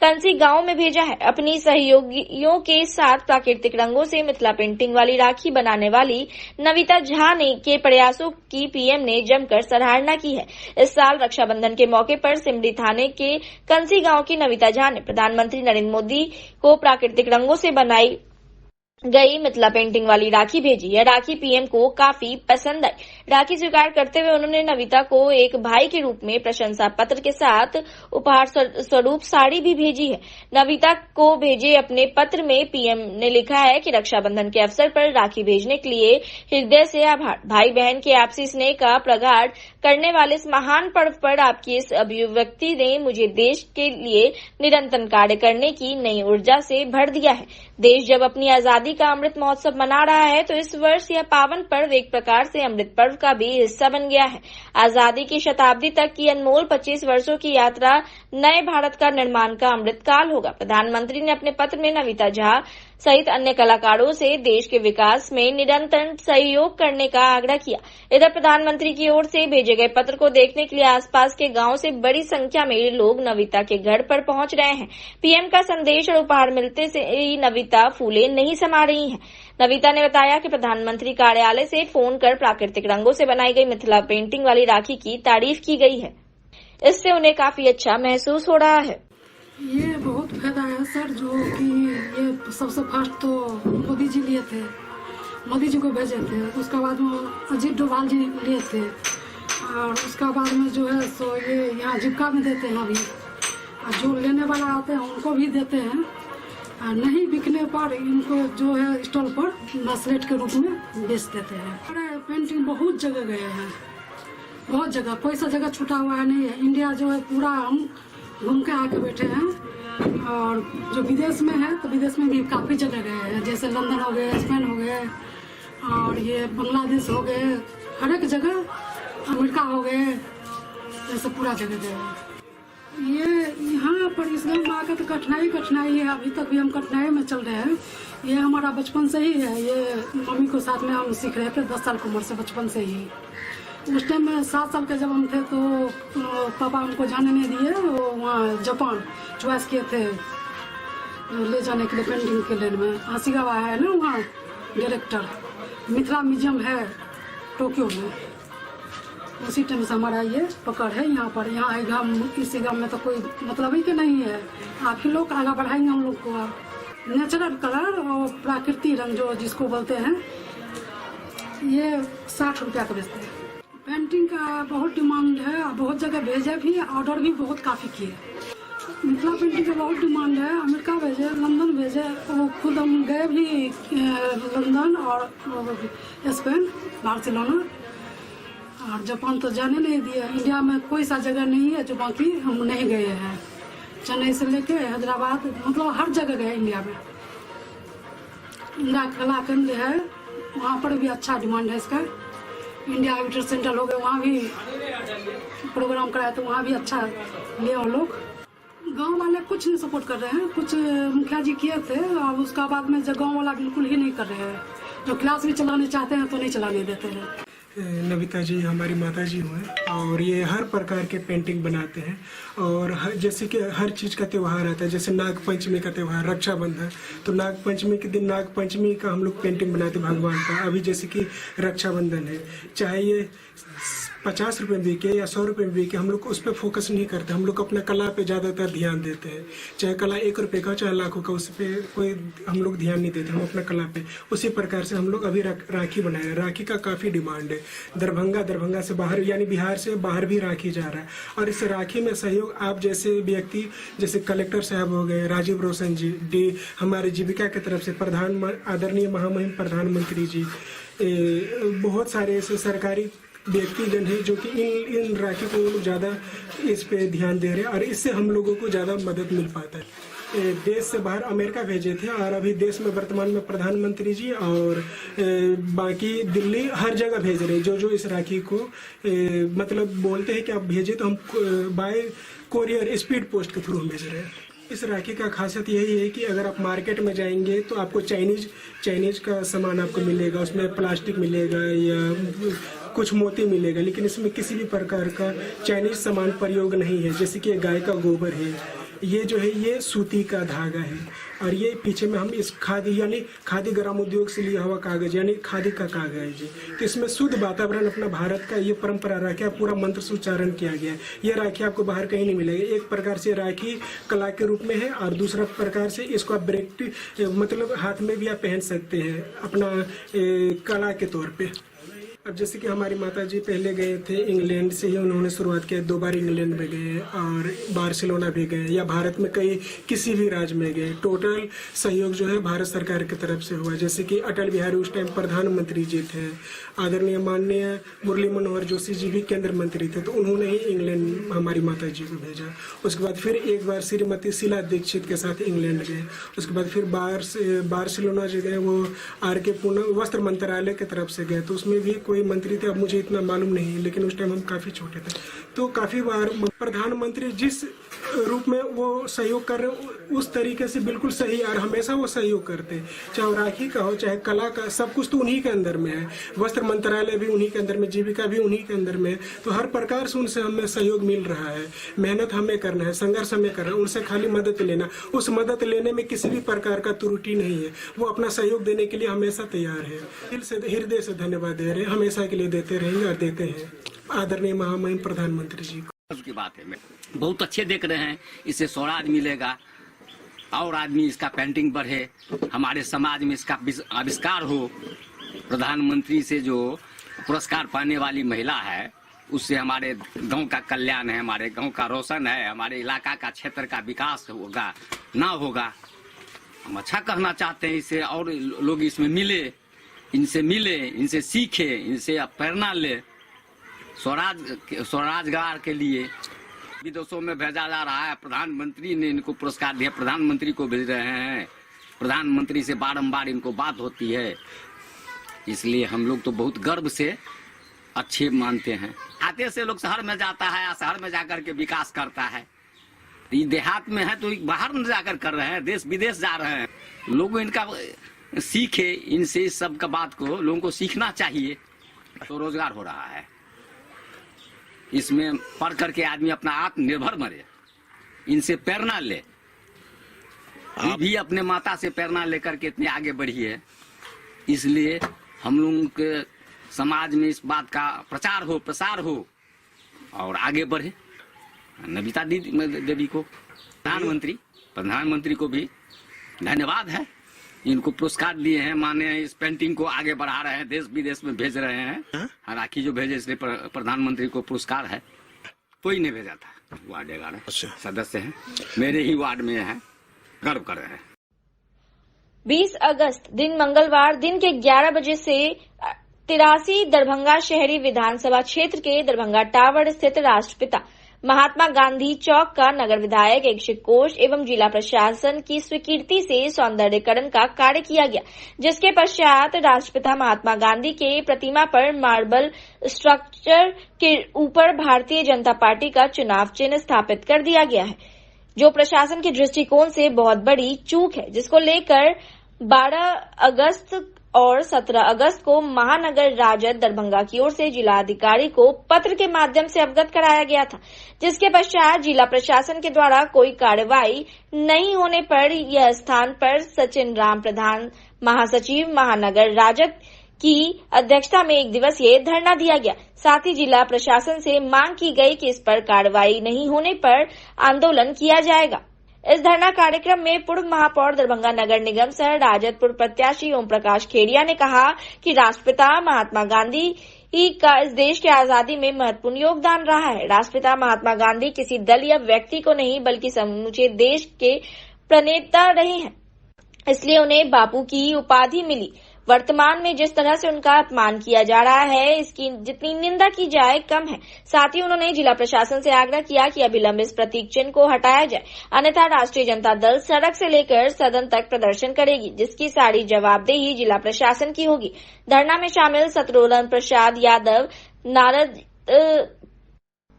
कंसी गांव में भेजा है। अपनी सहयोगियों के साथ प्राकृतिक रंगों से मिथिला पेंटिंग वाली राखी बनाने वाली नविता झा ने के प्रयासों की पीएम ने जमकर सराहना की है। इस साल रक्षाबंधन के मौके पर सिमरी थाने के कंसी गांव की नविता झा ने प्रधानमंत्री नरेंद्र मोदी को प्राकृतिक रंगों से बनाई गई मिथिला पेंटिंग वाली राखी भेजी। यह राखी पीएम को काफी पसंद आई। राखी स्वीकार करते हुए उन्होंने नविता को एक भाई के रूप में प्रशंसा पत्र के साथ उपहार स्वरूप साड़ी भी भेजी है। नविता को भेजे अपने पत्र में पीएम ने लिखा है कि रक्षाबंधन के अवसर पर राखी भेजने के लिए हृदय से आभार। भाई बहन के आपसी स्नेह का प्रगाढ़ करने वाले इस महान पर्व पर आपकी इस अभिव्यक्ति ने मुझे देश के लिए निरंतर कार्य करने की नई ऊर्जा से भर दिया है। देश जब अपनी आजादी का अमृत महोत्सव मना रहा है तो इस वर्ष यह पावन पर्व एक प्रकार से अमृत पर्व का भी हिस्सा बन गया है। आजादी की शताब्दी तक की अनमोल 25 वर्षों की यात्रा नए भारत का निर्माण का अमृत काल होगा। प्रधानमंत्री ने अपने पत्र में नविता झा सहित अन्य कलाकारों से देश के विकास में निरंतर सहयोग करने का आग्रह किया। इधर प्रधानमंत्री की ओर से भेजे गए पत्र को देखने के लिए आसपास के गांव से बड़ी संख्या में लोग नविता के घर पर पहुंच रहे हैं। पीएम का संदेश और उपहार मिलते से ही नविता फूले नहीं समा रही हैं। नविता ने बताया कि प्रधानमंत्री कार्यालय से फोन कर प्राकृतिक रंगों से बनाई गई मिथिला पेंटिंग वाली राखी की तारीफ की गई है। इससे उन्हें काफी अच्छा महसूस हो रहा है। ये बहुत फायदा है सर, जो कि ये सबसे फर्स्ट तो मोदी जी लिए थे, मोदी जी को भेजे थे, उसके बाद में अजीत डोभाल जी लिए थे, और उसका बाद में जो है सो ये यहाँ जीविका में देते हैं अभी, और जो लेने वाला आते हैं उनको भी देते हैं, और नहीं बिकने पर इनको जो है स्टॉल पर ब्रेसलेट के रूप में बेच देते हैं। अरे पेंटिंग बहुत जगह गए हैं, बहुत जगह, कोई सा जगह छूटा हुआ है नहीं है। इंडिया जो है पूरा हम घूम के आके बैठे हैं, और जो विदेश में है तो विदेश में भी काफ़ी जगह गए हैं, जैसे लंदन हो गए, स्पेन हो गए, और ये बांग्लादेश हो गए, हर एक जगह, अमेरिका हो गए, जैसे पूरा जगह गए हैं। ये यहाँ पर इस गाँव में आकर तो कठिनाई है, अभी तक भी हम कठिनाई में चल रहे हैं। ये हमारा बचपन से ही है, ये मम्मी को साथ में हम सीख रहे थे 10 साल की उम्र से, बचपन से ही। उस टाइम में 7 साल के जब हम थे तो पापा हमको जाने नहीं दिए, वो वहाँ जापान चॉइस किए थे ले जाने के लिए पेंटिंग के लेन में। आशिगावा है ना वहाँ डायरेक्टर, मिथिला म्यूजियम है टोक्यो में, उसी टाइम से हमारा ये पकड़ है यहाँ पर। यहाँ इसी गाँव में तो कोई मतलब ही के नहीं है, आप ही लोग आगे बढ़ाएंगे हम लोग को। नेचुरल कलर और प्राकृतिक रंग जो जिसको बोलते हैं, ये 60 रुपया का बेचते हैं। पेंटिंग का बहुत डिमांड है, बहुत जगह भेजे भी, ऑर्डर भी बहुत काफ़ी किए। मिथिला पेंटिंग का बहुत डिमांड है, अमेरिका भेजे, लंदन भेजे, वो खुद हम गए भी लंदन और स्पेन, बार्सिलोना, और जापान तो जाने नहीं दिया। इंडिया में कोई सा जगह नहीं है जो बाकी हम नहीं गए हैं। चेन्नई से लेके हैदराबाद, मतलब हर जगह गए इंडिया में। इंडिया कला केंद्र है, वहाँ पर भी अच्छा डिमांड है इसका। इंडिया आर्बिटर सेंटर हो गया, वहाँ भी प्रोग्राम कराया तो वहाँ भी अच्छा लिए वो लोग। गांव वाले कुछ नहीं सपोर्ट कर रहे हैं, कुछ मुखिया जी किए थे और उसका बाद में जो गांव वाला बिल्कुल ही नहीं कर रहे हैं। जो क्लास भी चलाने चाहते हैं तो नहीं चलाने देते हैं। नविता जी हमारी माता जी हुए और ये हर प्रकार के पेंटिंग बनाते हैं। और जैसे कि हर चीज़ का त्यौहार आता है, जैसे नाग पंचमी का त्यौहार, रक्षाबंधन, तो नाग पंचमी के दिन नाग पंचमी का हम लोग पेंटिंग बनाते हैं भगवान का। अभी जैसे कि रक्षाबंधन है, चाहे ये 50 रुपये में बिके या 100 रुपये में बिके, हम लोग उस पर फोकस नहीं करते। हम लोग अपना कला पे ज़्यादातर ध्यान देते हैं। चाहे कला 1 रुपये का चाहे लाखों का, उस पर कोई हम लोग ध्यान नहीं देते। हम अपना कला पे उसी प्रकार से हम लोग अभी राखी बनाए हैं। राखी का काफ़ी डिमांड है। दरभंगा से बाहर, यानी बिहार से बाहर भी राखी जा रहा है। और इस राखी में सहयोग आप जैसे व्यक्ति, जैसे कलेक्टर साहब हो गए, राजीव रोशन जी, हमारे जीविका की तरफ से आदरणीय महामहिम प्रधानमंत्री जी, बहुत सारे ऐसे सरकारी व्यक्तिगण है जो कि इन राखी को ज़्यादा इस पे ध्यान दे रहे हैं और इससे हम लोगों को ज़्यादा मदद मिल पाता है। देश से बाहर अमेरिका भेजे थे और अभी देश में वर्तमान में प्रधानमंत्री जी और बाकी दिल्ली हर जगह भेज रहे हैं। जो इस राखी को मतलब बोलते हैं कि आप भेजें तो हम बाय कोरियर स्पीड पोस्ट के थ्रू हम भेज रहे हैं। इस राखी का खासियत यही है कि अगर आप मार्केट में जाएंगे तो आपको चाइनीज का सामान आपको मिलेगा, उसमें प्लास्टिक मिलेगा या कुछ मोती मिलेगा, लेकिन इसमें किसी भी प्रकार का चाइनीज सामान प्रयोग नहीं है। जैसे कि गाय का गोबर है, ये जो है ये सूती का धागा है और ये पीछे में हम इस खादी यानी खादी ग्राम उद्योग से लिया हुआ कागज यानी खादी का कागज है। तो इसमें शुद्ध वातावरण अपना भारत का ये परंपरा राखी पूरा मंत्र से उच्चारण किया गया है। ये राखी आपको बाहर कहीं नहीं मिलेगी। एक प्रकार से राखी कला के रूप में है और दूसरा प्रकार से इसको आप मतलब हाथ में भी आप पहन सकते हैं अपना कला के तौर पे। अब जैसे कि हमारी माता जी पहले गए थे इंग्लैंड से ही उन्होंने शुरुआत किया, 2 बार इंग्लैंड में गए और बार्सिलोना भी गए या भारत में कई किसी भी राज्य में गए। टोटल सहयोग जो है भारत सरकार की तरफ से हुआ। जैसे कि अटल बिहारी उस टाइम प्रधानमंत्री जी थे, आदरणीय माननीय मुरली मनोहर जोशी जी भी केंद्र मंत्री थे, तो उन्होंने ही इंग्लैंड हमारी माता जी को भेजा। उसके बाद फिर एक बार श्रीमती शीला दीक्षित के साथ इंग्लैंड गए। उसके बाद फिर बार्सिलोना जो गए वो RK पूनम वस्त्र मंत्रालय की तरफ से गए, तो उसमें भी कोई मंत्री थे, अब मुझे इतना मालूम नहीं, लेकिन उस टाइम हम काफ़ी छोटे थे। तो काफ़ी बार प्रधानमंत्री जिस रूप में वो सहयोग कर रहे हैं उस तरीके से बिल्कुल सही और हमेशा वो सहयोग करते हैं। चाहे राखी का हो चाहे कला का, सब कुछ तो उन्हीं के अंदर में है। वस्त्र मंत्रालय भी उन्हीं के अंदर में, जीविका भी उन्हीं के अंदर में है। तो हर प्रकार से उनसे हमें सहयोग मिल रहा है। मेहनत हमें करना है, संघर्ष हमें करना है, उनसे खाली मदद लेना। उस मदद लेने में किसी भी प्रकार का त्रुटि नहीं है। वो अपना सहयोग देने के लिए हमेशा तैयार है। दिल से हृदय से धन्यवाद दे रहे हैं, हमेशा के लिए देते रहेंगे और देते हैं आदरणीय महामहिम प्रधानमंत्री जी को। की बात है, बहुत अच्छे देख रहे हैं। इससे स्वराज मिलेगा और आदमी इसका पेंटिंग बढ़े, हमारे समाज में इसका आविष्कार हो। प्रधानमंत्री से जो पुरस्कार पाने वाली महिला है उससे हमारे गांव का कल्याण है, हमारे गांव का रोशन है, हमारे इलाका का क्षेत्र का विकास होगा ना होगा। हम अच्छा कहना चाहते हैं इससे और लोग इसमें मिले, इनसे सीखे, इनसे प्रेरणा ले। स्वराजगार के लिए विदेशों में भेजा जा रहा है। प्रधानमंत्री ने इनको पुरस्कार दिया, प्रधानमंत्री को भेज रहे हैं। प्रधानमंत्री से बारंबार इनको बात होती है, इसलिए हम लोग तो बहुत गर्व से अच्छे मानते हैं। आते से लोग शहर में जाता है, शहर में जाकर के विकास करता है। ये देहात में है तो बाहर में जाकर कर रहे हैं, देश विदेश जा रहे हैं। लोग इनका सीखे, इनसे इस सब का बात को लोगों को सीखना चाहिए। तो रोजगार हो रहा है, इसमें पढ़ करके आदमी अपना आत्मनिर्भर बने, इनसे प्रेरणा ले। आप भी अपने माता से प्रेरणा लेकर के इतने आगे बढ़ी है, इसलिए हम लोगों के समाज में इस बात का प्रचार हो, प्रसार हो और आगे बढ़े। नविता देवी को, प्रधानमंत्री को भी धन्यवाद है। इनको पुरस्कार दिए हैं, माने इस पेंटिंग को आगे बढ़ा रहे हैं, देश विदेश में भेज रहे हैं। राखी जो भेजे इसलिए प्रधानमंत्री को पुरस्कार है। कोई नहीं भेजा था, वार्ड 11 सदस्य हैं, मेरे ही वार्ड में है, गर्व कर रहे हैं। 20 अगस्त दिन मंगलवार दिन के 11 बजे से 83 दरभंगा शहरी विधानसभा क्षेत्र के दरभंगा टावर स्थित राष्ट्रपिता महात्मा गांधी चौक का नगर विधायक इच्छित कोष एवं जिला प्रशासन की स्वीकृति से सौंदर्यीकरण का कार्य किया गया, जिसके पश्चात राष्ट्रपिता महात्मा गांधी के प्रतिमा पर मार्बल स्ट्रक्चर के ऊपर भारतीय जनता पार्टी का चुनाव चिन्ह स्थापित कर दिया गया है, जो प्रशासन के दृष्टिकोण से बहुत बड़ी चूक है, जिसको लेकर 12 अगस्त और 17 अगस्त को महानगर राजद दरभंगा की ओर से जिलाधिकारी को पत्र के माध्यम से अवगत कराया गया था, जिसके पश्चात जिला प्रशासन के द्वारा कोई कार्रवाई नहीं होने पर यह स्थान पर सचिन राम प्रधान महासचिव महानगर राजद की अध्यक्षता में 1 दिवसीय धरना दिया गया। साथ ही जिला प्रशासन से मांग की गई कि इस पर कार्रवाई नहीं होने पर आंदोलन किया जाएगा। इस धरना कार्यक्रम में पूर्व महापौर दरभंगा नगर निगम सह राजद पूर्व प्रत्याशी ओम प्रकाश खेड़िया ने कहा कि राष्ट्रपिता महात्मा गांधी का इस देश की आजादी में महत्वपूर्ण योगदान रहा है। राष्ट्रपिता महात्मा गांधी किसी दल या व्यक्ति को नहीं बल्कि समूचे देश के प्रणेता रहे हैं, इसलिए उन्हें बापू की उपाधि मिली। वर्तमान में जिस तरह से उनका अपमान किया जा रहा है, इसकी जितनी निंदा की जाए कम है। साथ ही उन्होंने जिला प्रशासन से आग्रह किया कि अविलंब इस प्रतीक चिन्ह को हटाया जाए, अन्यथा राष्ट्रीय जनता दल सड़क से लेकर सदन तक प्रदर्शन करेगी, जिसकी सारी जवाबदेही जिला प्रशासन की होगी। धरना में शामिल शत्रुघ्न प्रसाद यादव, नारद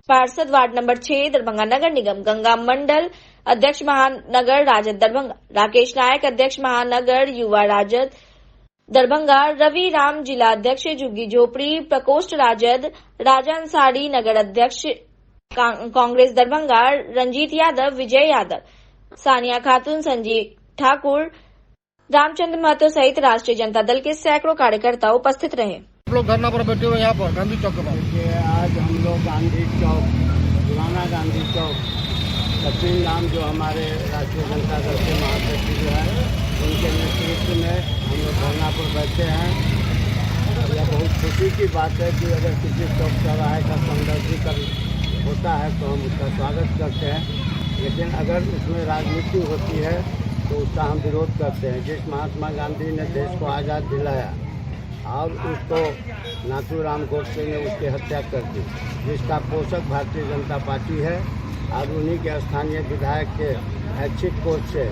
पार्षद वार्ड नंबर 6 दरभंगा नगर निगम, गंगा मंडल अध्यक्ष महानगर राजद दरभंगा, राकेश नायक अध्यक्ष महानगर युवा राजद दरभंगा, रवि राम जिला अध्यक्ष झुग्गी झोपड़ी प्रकोष्ठ राजद, राजा अंसारी नगर अध्यक्ष कांग्रेस दरभंगा, रंजीत यादव, विजय यादव, सानिया खातून, संजीव ठाकुर, रामचंद्र महतो सहित राष्ट्रीय जनता दल के सैकड़ों कार्यकर्ता उपस्थित रहे। लोग धरना पर बैठे हुए यहाँ पर गांधी चौक के पास। आज हम लोग गांधी चौक, पुराना गांधी चौक, सचिन राम जो हमारे राष्ट्रीय जनता दल के महासचिव है, उनके नेतृत्व में हम लोग धरना पर बैठे हैं। और यह बहुत खुशी की बात है कि अगर किसी चौक चौराहे का सौंदर्यीकरण होता है तो हम उसका स्वागत करते हैं, लेकिन अगर उसमें राजनीति होती है तो उसका हम विरोध करते हैं। जिस महात्मा गांधी ने देश को आज़ाद दिलाया और उसको नाथूराम गोडसे ने उसकी हत्या कर दी, जिसका पोषक भारतीय जनता पार्टी है, और उन्हीं के स्थानीय विधायक के ऐच्छिक कोष से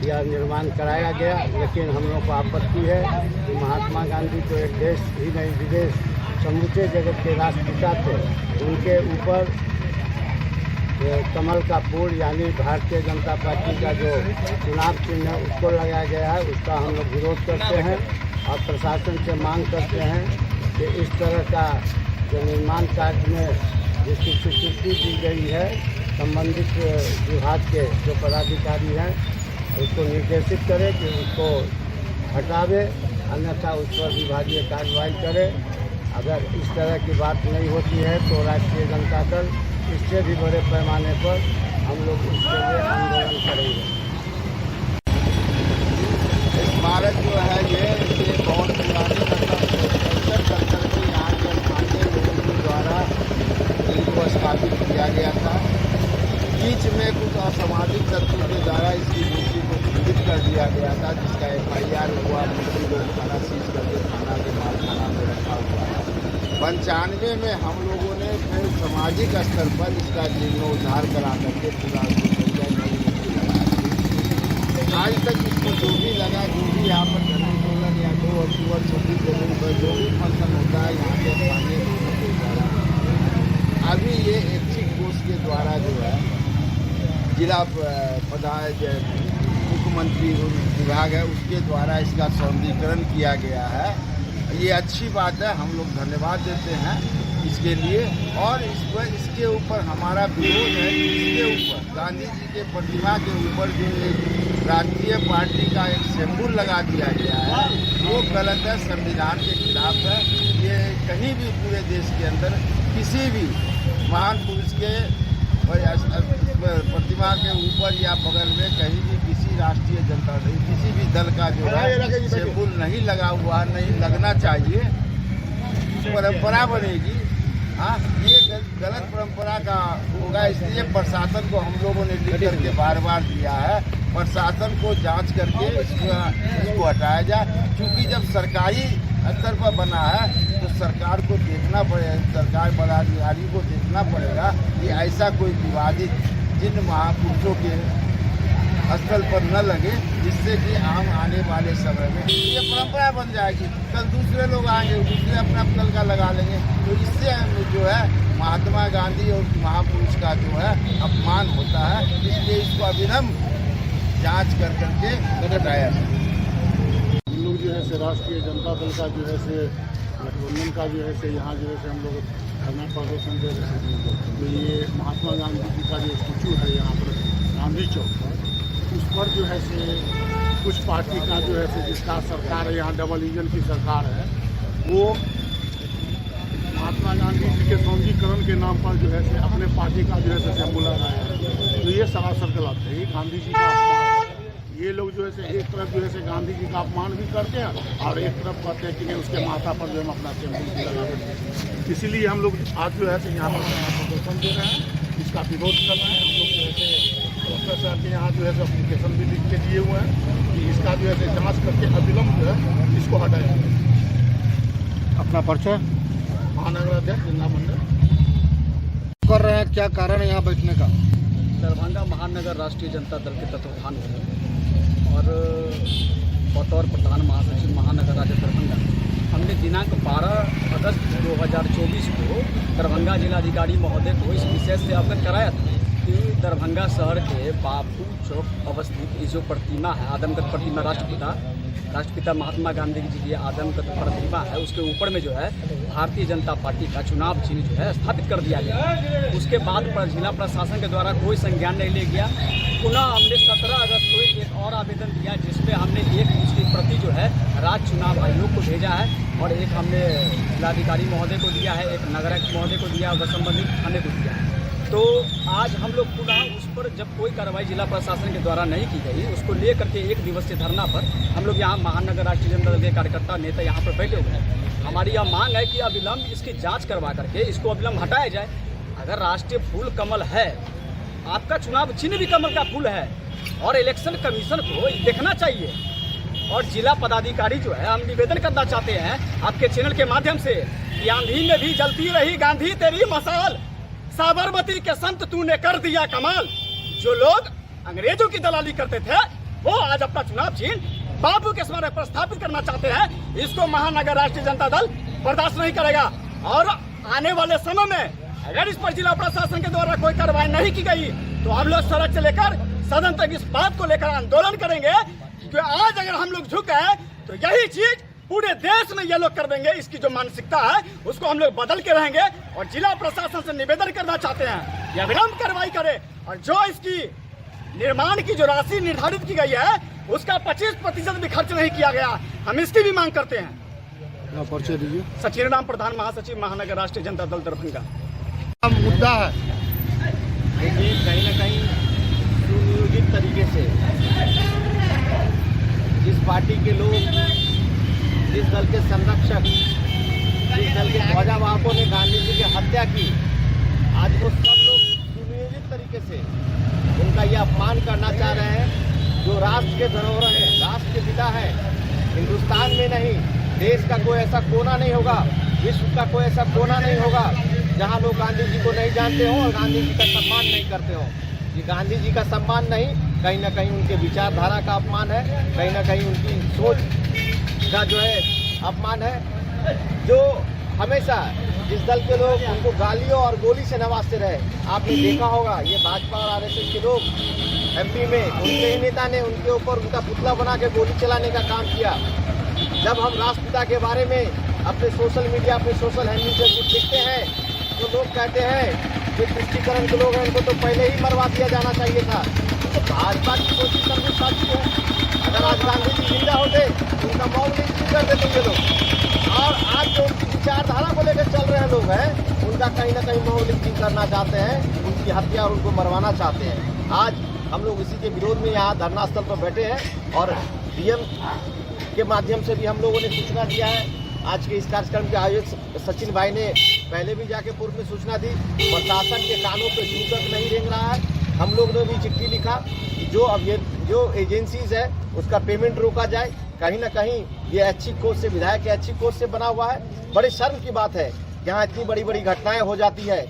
यह निर्माण कराया गया। लेकिन हम लोग को आपत्ति है कि महात्मा गांधी तो एक देश ही नहीं विदेश समूचे जगत के राष्ट्रपिता थे, उनके ऊपर कमल का फूल यानी भारतीय जनता पार्टी का जो चुनाव चिन्ह है उसको लगाया गया है, उसका हम लोग विरोध करते हैं और प्रशासन से मांग करते हैं कि इस तरह का जो निर्माण कार्य में जिसकी स्वीकृति दी गई है, संबंधित विभाग के जो पदाधिकारी हैं उसको निर्देशित करे कि उसको हटावे, अन्यथा उस पर विभागीय कार्रवाई करे। अगर इस तरह की बात नहीं होती है तो राष्ट्रीय जनता दल इससे भी बड़े पैमाने पर हम लोग उसके लिए आंदोलन करेंगे। स्मारक जो है ये बहुत पुरानी कल्चर को यहाँ के स्थानीय लोगों के द्वारा इनको स्थापित किया गया था। बीच में कुछ असामाजिक तत्वों के द्वारा इसकी मूर्ति को खंडित कर दिया गया था, जिसका FIR हुआ, मूर्ति को थाना सीज करके थाना के मालखाना में रखा हुआ है। 95 में हम लोगों ने फिर सामाजिक स्तर पर इसका जीर्णोद्धार करा करके पूरा आज तक इसको जो भी लगा, जो भी यहाँ पर धर्मोल्लंघन या 2 अक्टूबर 26 जनवरी पर जो भी फंक्शन होता है यहाँ के स्थानीय लोगों के द्वारा, अभी ये ऐच्छिक कोष के द्वारा जो है जिला मुख्यमंत्री विभाग है उसके द्वारा इसका सौंदर्यीकरण किया गया है। ये अच्छी बात है, हम लोग धन्यवाद देते हैं इसके लिए। और इसके ऊपर हमारा विरोध है, इसके ऊपर गांधी जी के प्रतिमा के ऊपर जो एक राष्ट्रीय पार्टी का एक सिंबल लगा दिया गया है वो गलत है, संविधान के खिलाफ है। ये कहीं भी पूरे देश के अंदर किसी भी महान पुरुष के प्रतिमा के ऊपर या बगल में कहीं भी किसी राष्ट्रीय जनता दल किसी भी दल का जो है सिंबल नहीं लगा हुआ, नहीं लगना चाहिए, परंपरा बनेगी। हाँ, ये गलत परंपरा का होगा, इसलिए प्रशासन को हम लोगों ने लिख करके बार बार दिया है, प्रशासन को जांच करके इसको हटाया जाए। क्योंकि जब सरकारी स्तर पर बना है सरकार को देखना पड़ेगा, सरकार पदाधिकारी को देखना पड़ेगा कि ऐसा कोई विवादित चिन्ह महापुरुषों के स्थल पर न लगे, जिससे कि आम आने वाले समय में ये परंपरा बन जाएगी। कल दूसरे लोग आएंगे, दूसरे अपना तलका लगा लेंगे, तो इससे जो है महात्मा गांधी और महापुरुष का जो है अपमान होता है। इसलिए इसको अविलंब जांच कर करके हटाया। हम लोग जो है से राष्ट्रीय जनता दल का जो है से गठबंधन का जो है से यहाँ जो है से हम लोग धरना प्रदर्शन दे रहे हैं। तो ये महात्मा गांधी जी का जो स्टैचू है यहाँ पर गांधी चौक पर, उस पर जो है से कुछ पार्टी का जो है से जिसका सरकार है यहाँ डबल इंजन की सरकार है, वो महात्मा गांधी जी के सौंदर्यीकरण के नाम पर जो है से अपने पार्टी का जो है से सिंबल लगाया है। तो ये सरासर गलत है, ये गांधी जी का अपमान है। ये लोग जो है से एक तरफ जो है से गांधी जी का अपमान भी करते हैं और एक तरफ कहते हैं कि नहीं उसके माथा पर जो हम अपना सिंबल भी लगा देते हैं। इसीलिए हम लोग आज जो है से यहाँ पर प्रदर्शन दे रहे हैं, इसका विरोध कर रहे हैं। हम लोग जो है से कलेक्टर साहब के यहाँ जो है एप्लीकेशन भी लिख के दिए हुए हैं कि इसका जो है जांच करके अविलंब जो है इसको हटाया जाए। अपना पर्चा महानगर अध्यक्ष जिला मंडल कर रहे हैं। क्या कारण है यहाँ बैठने का? दरभंगा महानगर राष्ट्रीय जनता दल के तत्वाधान में और बतौर प्रधान महासचिव महानगर राज्य दरभंगा हमने दिनांक 12 अगस्त 2024 को दरभंगा जिलाधिकारी महोदय को इस विषय से अवगत कराया था कि दरभंगा शहर के बापू चौक अवस्थित ये जो प्रतिमा है, आदमकद प्रतिमा, राष्ट्रपिता महात्मा गांधी जी की आदमकद प्रतिमा है, उसके ऊपर में जो है भारतीय जनता पार्टी का चुनाव चिन्ह जो है स्थापित कर दिया गया। उसके बाद जिला प्रशासन के द्वारा कोई संज्ञान नहीं ले गया। पुनः हमने 17 अगस्त को एक और आवेदन दिया, जिसमें हमने एक उसकी प्रति जो है राज्य चुनाव आयोग को भेजा है और एक हमने जिलाधिकारी महोदय को दिया है, एक नगर आयुक्त महोदय को दिया है, संबंधित थाने को दिया है। तो आज हम लोग पुनः उस पर जब कोई कार्रवाई जिला प्रशासन के द्वारा नहीं की गई, उसको लेकर के एक दिवसीय धरना पर हम लोग यहाँ महानगर राष्ट्रीय जनता दल के कार्यकर्ता नेता यहाँ पर बैठे हुए हैं। हमारी यह मांग है कि अविलंब इसकी जांच करवा करके इसको अविलंब हटाया जाए। अगर राष्ट्रीय फूल कमल है, आपका चुनाव चिन्ह भी कमल का फूल है और इलेक्शन कमीशन को देखना चाहिए। और जिला पदाधिकारी जो है, हम निवेदन करना चाहते हैं आपके चैनल के माध्यम से कि आंधी में भी जलती रही गांधी तेरी मसाल, साबरमती के संत तूने कर दिया कमाल। जो लोग अंग्रेजों की दलाली करते थे वो आज अपना चुनाव चिन्ह बापू के स्मारक पर स्थापित करना चाहते हैं। इसको महानगर राष्ट्रीय जनता दल बर्दाश्त नहीं करेगा और आने वाले समय में अगर इस पर जिला प्रशासन के द्वारा कोई कार्रवाई नहीं की गई तो हम लोग सड़क से लेकर सदन तक इस बात को लेकर आंदोलन करेंगे कि आज अगर हम लोग झुक गए तो यही चीज पूरे देश में ये लोग कर देंगे। इसकी जो मानसिकता है उसको हम लोग बदल के रहेंगे और जिला प्रशासन से निवेदन करना चाहते हैं कि अविलंब कार्रवाई करे और जो इसकी निर्माण की जो राशि निर्धारित की गई है उसका 25% भी खर्च नहीं किया गया। हम इसकी भी मांग करते हैं। परिचय दीजिए। सचिन राम, प्रधान महासचिव महानगर राष्ट्रीय जनता दल दरभंगा। मुद्दा है देखिए, कहीं ना कहीं सुनियोजित तरीके से जिस पार्टी के लोग, जिस दल के संरक्षक, जिस दल के ध्वजावाहकों ने गांधी जी की हत्या की, आज वो सब लोग सुनियोजित तरीके से उनका ये अपमान करना चाह रहे हैं। जो राष्ट्र के धरोहर है, राष्ट्र के पिता है, हिंदुस्तान में नहीं देश का कोई ऐसा कोना नहीं होगा, विश्व का कोई ऐसा कोना नहीं होगा जहाँ लोग गांधी जी को नहीं जानते हों और गांधी जी का सम्मान नहीं करते हों। ये गांधी जी का सम्मान नहीं, कहीं ना कहीं उनके विचारधारा का अपमान है, कहीं ना कहीं उनकी सोच का जो है अपमान है। जो हमेशा जिस दल के लोग उनको गालियों और गोली से नवाजते रहे, आपने देखा होगा ये भाजपा और आरएसएस के लोग एमपी में उनके ही नेता ने उनके ऊपर उनका पुतला बना के गोली चलाने का काम किया। जब हम राष्ट्रपिता के बारे में अपने सोशल मीडिया, अपने सोशल हैंडल से कुछ लिखते हैं तो लोग कहते हैं जो तुष्टिकरण के लोग हैं उनको तो पहले ही मरवा दिया जाना चाहिए था। तो भाजपा की कोशिश करनी साथी है। अगर आज गांधी जी जिंदा होते तो उनका मौत नहीं कर देते ये लोग। और आज जो उनकी विचारधारा को लेकर चल रहे लोग हैं उनका कहीं ना कहीं मौलिक करना चाहते हैं, उनकी हत्या और उनको मरवाना चाहते हैं। आज हम लोग इसी के विरोध में यहाँ धरना स्थल पर बैठे हैं और डीएम के माध्यम से भी हम लोगों ने सूचना दिया है। आज के इस कार्यक्रम के आयोजक सचिन भाई ने पहले भी जाके पूर्व में सूचना दी। प्रशासन के कानों पे जूतक नहीं रेंग रहा है। हम लोग ने भी चिट्ठी लिखा कि जो एजेंसीज है उसका पेमेंट रोका जाए। कहीं ना कहीं ये ऐच्छिक कोष से, विधायक के ऐच्छिक कोष से बना हुआ है। बड़े शर्म की बात है, यहाँ इतनी बड़ी बड़ी घटनाएं हो जाती है,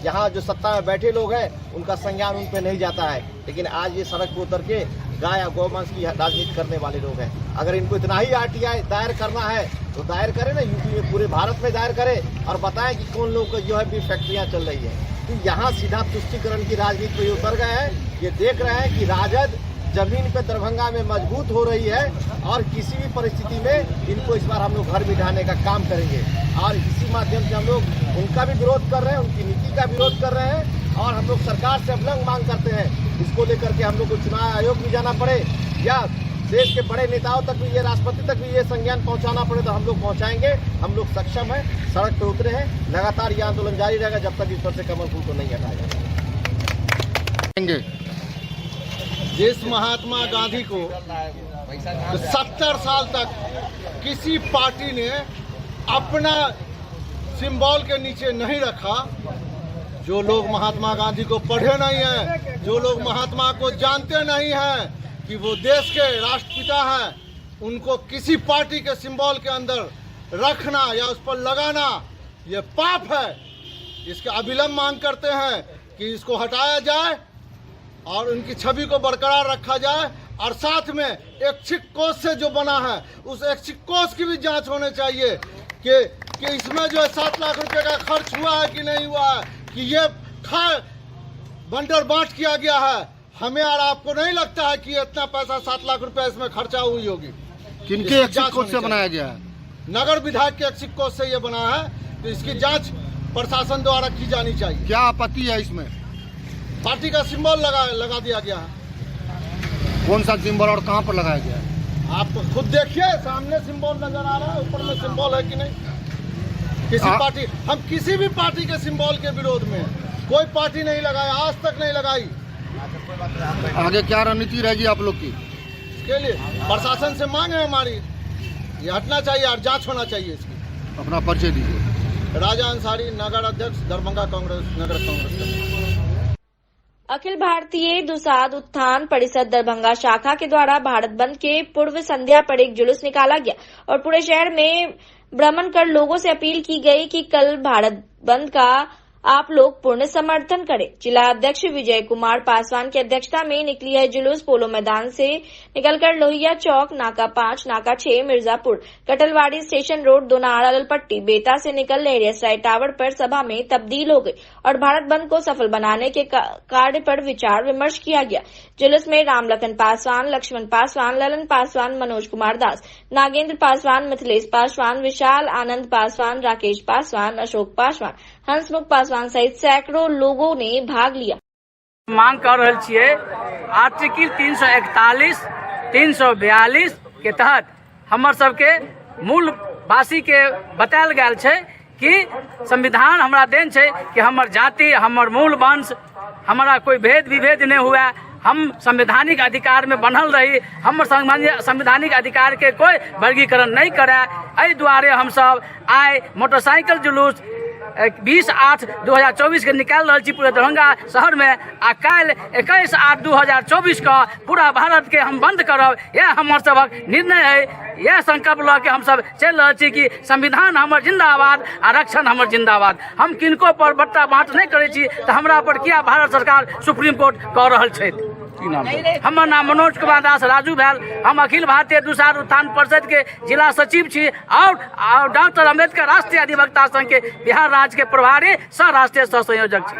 यहाँ जो सत्ता में बैठे लोग हैं उनका संज्ञान उन पे नहीं जाता है, लेकिन आज ये सड़क पर उतर के गाय या गौमांस की राजनीति करने वाले लोग हैं। अगर इनको इतना ही आरटीआई दायर करना है तो दायर करें ना, यूपी में, पूरे भारत में दायर करें और बताएं कि कौन लोग जो है भी फैक्ट्रियां चल रही है। तो यहाँ सीधा तुष्टीकरण की राजनीति पे उतर गए हैं। ये देख रहे हैं कि राजद जमीन पे दरभंगा में मजबूत हो रही है और किसी भी परिस्थिति में इनको इस बार हम लोग घर बिठाने का काम करेंगे और इसी माध्यम से हम लोग उनका भी विरोध कर रहे हैं, उनकी नीति का विरोध कर रहे हैं और हम लोग सरकार से अविलंब मांग करते हैं इसको लेकर के हम लोग को चुनाव आयोग भी जाना पड़े या देश के बड़े नेताओं तक भी, ये राष्ट्रपति तक भी ये संज्ञान पहुंचाना पड़े तो हम लोग पहुंचाएंगे। हम लोग सक्षम हैं, सड़क पर उतरे हैं, लगातार ये आंदोलन जारी रहेगा जब तक इस पर से कमल फूल को नहीं हटाया जाएगा। जिस महात्मा गांधी को 70 साल तक किसी पार्टी ने अपना सिंबल के नीचे नहीं रखा, जो लोग महात्मा गांधी को पढ़े नहीं हैं, जो लोग महात्मा को जानते नहीं हैं कि वो देश के राष्ट्रपिता हैं, उनको किसी पार्टी के सिंबल के अंदर रखना या उस पर लगाना ये पाप है। इसके अविलंब मांग करते हैं कि इसको हटाया जाए और उनकी छवि को बरकरार रखा जाए और साथ में ऐच्छिक कोष से जो बना है उस ऐच्छिक कोष की भी जांच होनी चाहिए कि इसमें जो है 7 लाख रुपए का खर्च हुआ है कि नहीं हुआ है, कि ये बंटर बांट किया गया है। हमें और आपको नहीं लगता है कि इतना पैसा 7 लाख रुपए इसमें खर्चा हुई होगी। किनके ऐच्छिक कोष से बनाया गया है? नगर विधायक के ऐच्छिक कोष से ये बना है, तो इसकी जांच प्रशासन द्वारा की जानी चाहिए। क्या आपत्ति है इसमें? पार्टी का सिंबल लगा दिया गया है। कौन सा सिंबल और कहां पर लगाया गया है? आप खुद देखिए, सामने सिंबल नजर आ रहा है, ऊपर में सिंबल है कि नहीं। हम किसी भी पार्टी के सिंबल के विरोध में कोई पार्टी नहीं लगाई, आज तक नहीं लगाई। आगे क्या रणनीति रहेगी आप लोग की? इसके लिए प्रशासन से मांग है हमारी, ये हटना चाहिए और जांच होना चाहिए इसकी। अपना परिचय दीजिए। राजा अंसारी, नगर अध्यक्ष, दरभंगा कांग्रेस, नगर कांग्रेस। अखिल भारतीय दुसाध उत्थान परिषद दरभंगा शाखा के द्वारा भारत बंद के पूर्व संध्या पर एक जुलूस निकाला गया और पूरे शहर में भ्रमण कर लोगों से अपील की गई कि कल भारत बंद का आप लोग पूर्ण समर्थन करें। जिला अध्यक्ष विजय कुमार पासवान की अध्यक्षता में निकली है जुलूस पोलो मैदान से निकलकर लोहिया चौक, नाका 5, नाका 6, मिर्जापुर, कटलवाड़ी स्टेशन रोड, दोनार, अलपट्टी, बेता से निकल लहरियासराय टावर पर सभा में तब्दील हो गई और भारत बंद को सफल बनाने के कार्य पर विचार विमर्श किया गया। जुलूस में राम लखन पासवान, लक्ष्मण पासवान, ललन पासवान, मनोज कुमार दास, नागेंद्र पासवान, मिथिलेश पासवान, विशाल आनंद पासवान, राकेश पासवान, अशोक पासवान, हंसमुख पासवान सहित सैकड़ों लोगों ने भाग लिया। मांग कर रहे छियै आर्टिकल 341, 342 के तहत हमर सबके मूल वासी के बतायल गेल छै कि संविधान हमरा देन छै कि हमर जाति, हमर मूल वंश, हमारा कोई भेद विभेद नहीं हुआ, हम संवैधानिक अधिकार में बनल रही, हमर संवैधानिक अधिकार के कोई वर्गीकरण नहीं करे। एहि दुआरे हम सब आइ मोटरसाइकिल जुलूस 20/8/2024 के निकाल रही पूरे दरभंगा शहर में आ कल 21/8/2024 का पूरा भारत के हम बंद करब, यह हमर सबक निर्णय है। यह संकल्प ल के हम सब चल रहे छी कि संविधान हमर जिंदाबाद, आरक्षण हमर जिंदाबाद। हम किनको पर बट्टा बांट नहीं करे छी तो हमरा पर किया भारत सरकार सुप्रीम कोर्ट कह रहल छै। हमर नाम मनोज कुमार दास राजू भेल, हम अखिल भारतीय दुसाध उत्थान परिषद के जिला सचिव छी और डॉक्टर अम्बेडकर राष्ट्रीय अधिवक्ता संघ के बिहार राज्य के प्रभारी सह राष्ट्रीय सह संयोजक छी।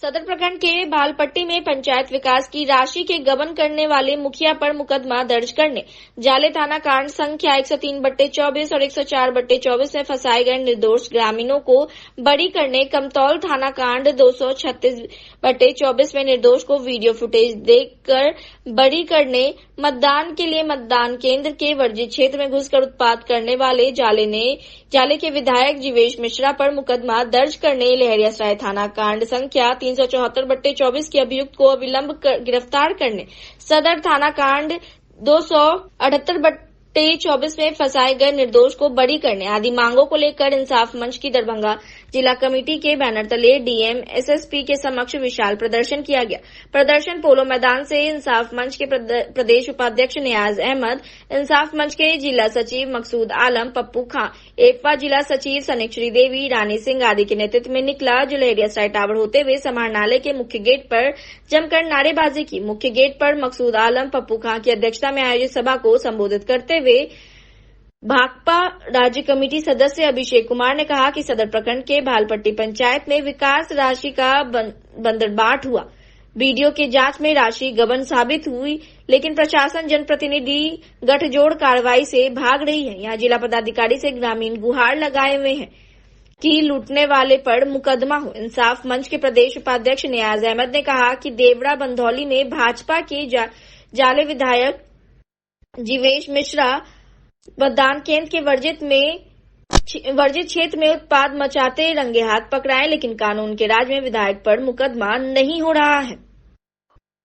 सदर प्रखंड के भालपट्टी में पंचायत विकास की राशि के गबन करने वाले मुखिया पर मुकदमा दर्ज करने, जाले थाना कांड संख्या 103/24 और 104/24 में फंसाए गए निर्दोष ग्रामीणों को बरी करने, कमतौल थाना कांड 236/24 में निर्दोष को वीडियो फुटेज देकर बरी करने, मतदान के लिए मतदान केंद्र के वर्जित क्षेत्र में घुसकर उत्पात करने वाले जाले के विधायक जीवेश मिश्रा पर मुकदमा दर्ज करने, लहरियासराय थाना कांड संख्या 374/24 के अभियुक्त को अविलंब गिरफ्तार करने, सदर थाना कांड 278/24 में फंसाए गए निर्दोष को बरी करने आदि मांगों को लेकर इंसाफ मंच की दरभंगा जिला कमेटी के बैनर तले डीएम एसएसपी के समक्ष विशाल प्रदर्शन किया गया। प्रदर्शन पोलो मैदान से इंसाफ मंच के प्रदेश उपाध्यक्ष नियाज अहमद, इंसाफ मंच के जिला सचिव मकसूद आलम, पप्पू खां, एकवा जिला सचिव सनिक्श्री देवी, रानी सिंह आदि के नेतृत्व में निकला। जुलेरिया साइड टावर होते हुए समाहरणालय के मुख्य गेट पर जमकर नारेबाजी की। मुख्य गेट पर मकसूद आलम, पप्पू खां की अध्यक्षता में आयोजित सभा को संबोधित करते हुए भाकपा राज्य कमेटी सदस्य अभिषेक कुमार ने कहा कि सदर प्रखंड के भालपट्टी पंचायत में विकास राशि का बंदरबाट हुआ। बीडीओ के जांच में राशि गबन साबित हुई, लेकिन प्रशासन जनप्रतिनिधि गठजोड़ कार्रवाई से भाग रही है। यहां जिला पदाधिकारी से ग्रामीण गुहार लगाए हुए हैं कि लूटने वाले पर मुकदमा हो। इंसाफ मंच के प्रदेश उपाध्यक्ष नियाज अहमद ने कहा कि देवरा बंधौली में भाजपा के जाले विधायक जीवेश मिश्रा मतदान केंद्र के वर्जित क्षेत्र में उत्पाद मचाते रंगे हाथ पकड़ाए, लेकिन कानून के राज में विधायक पर मुकदमा नहीं हो रहा है।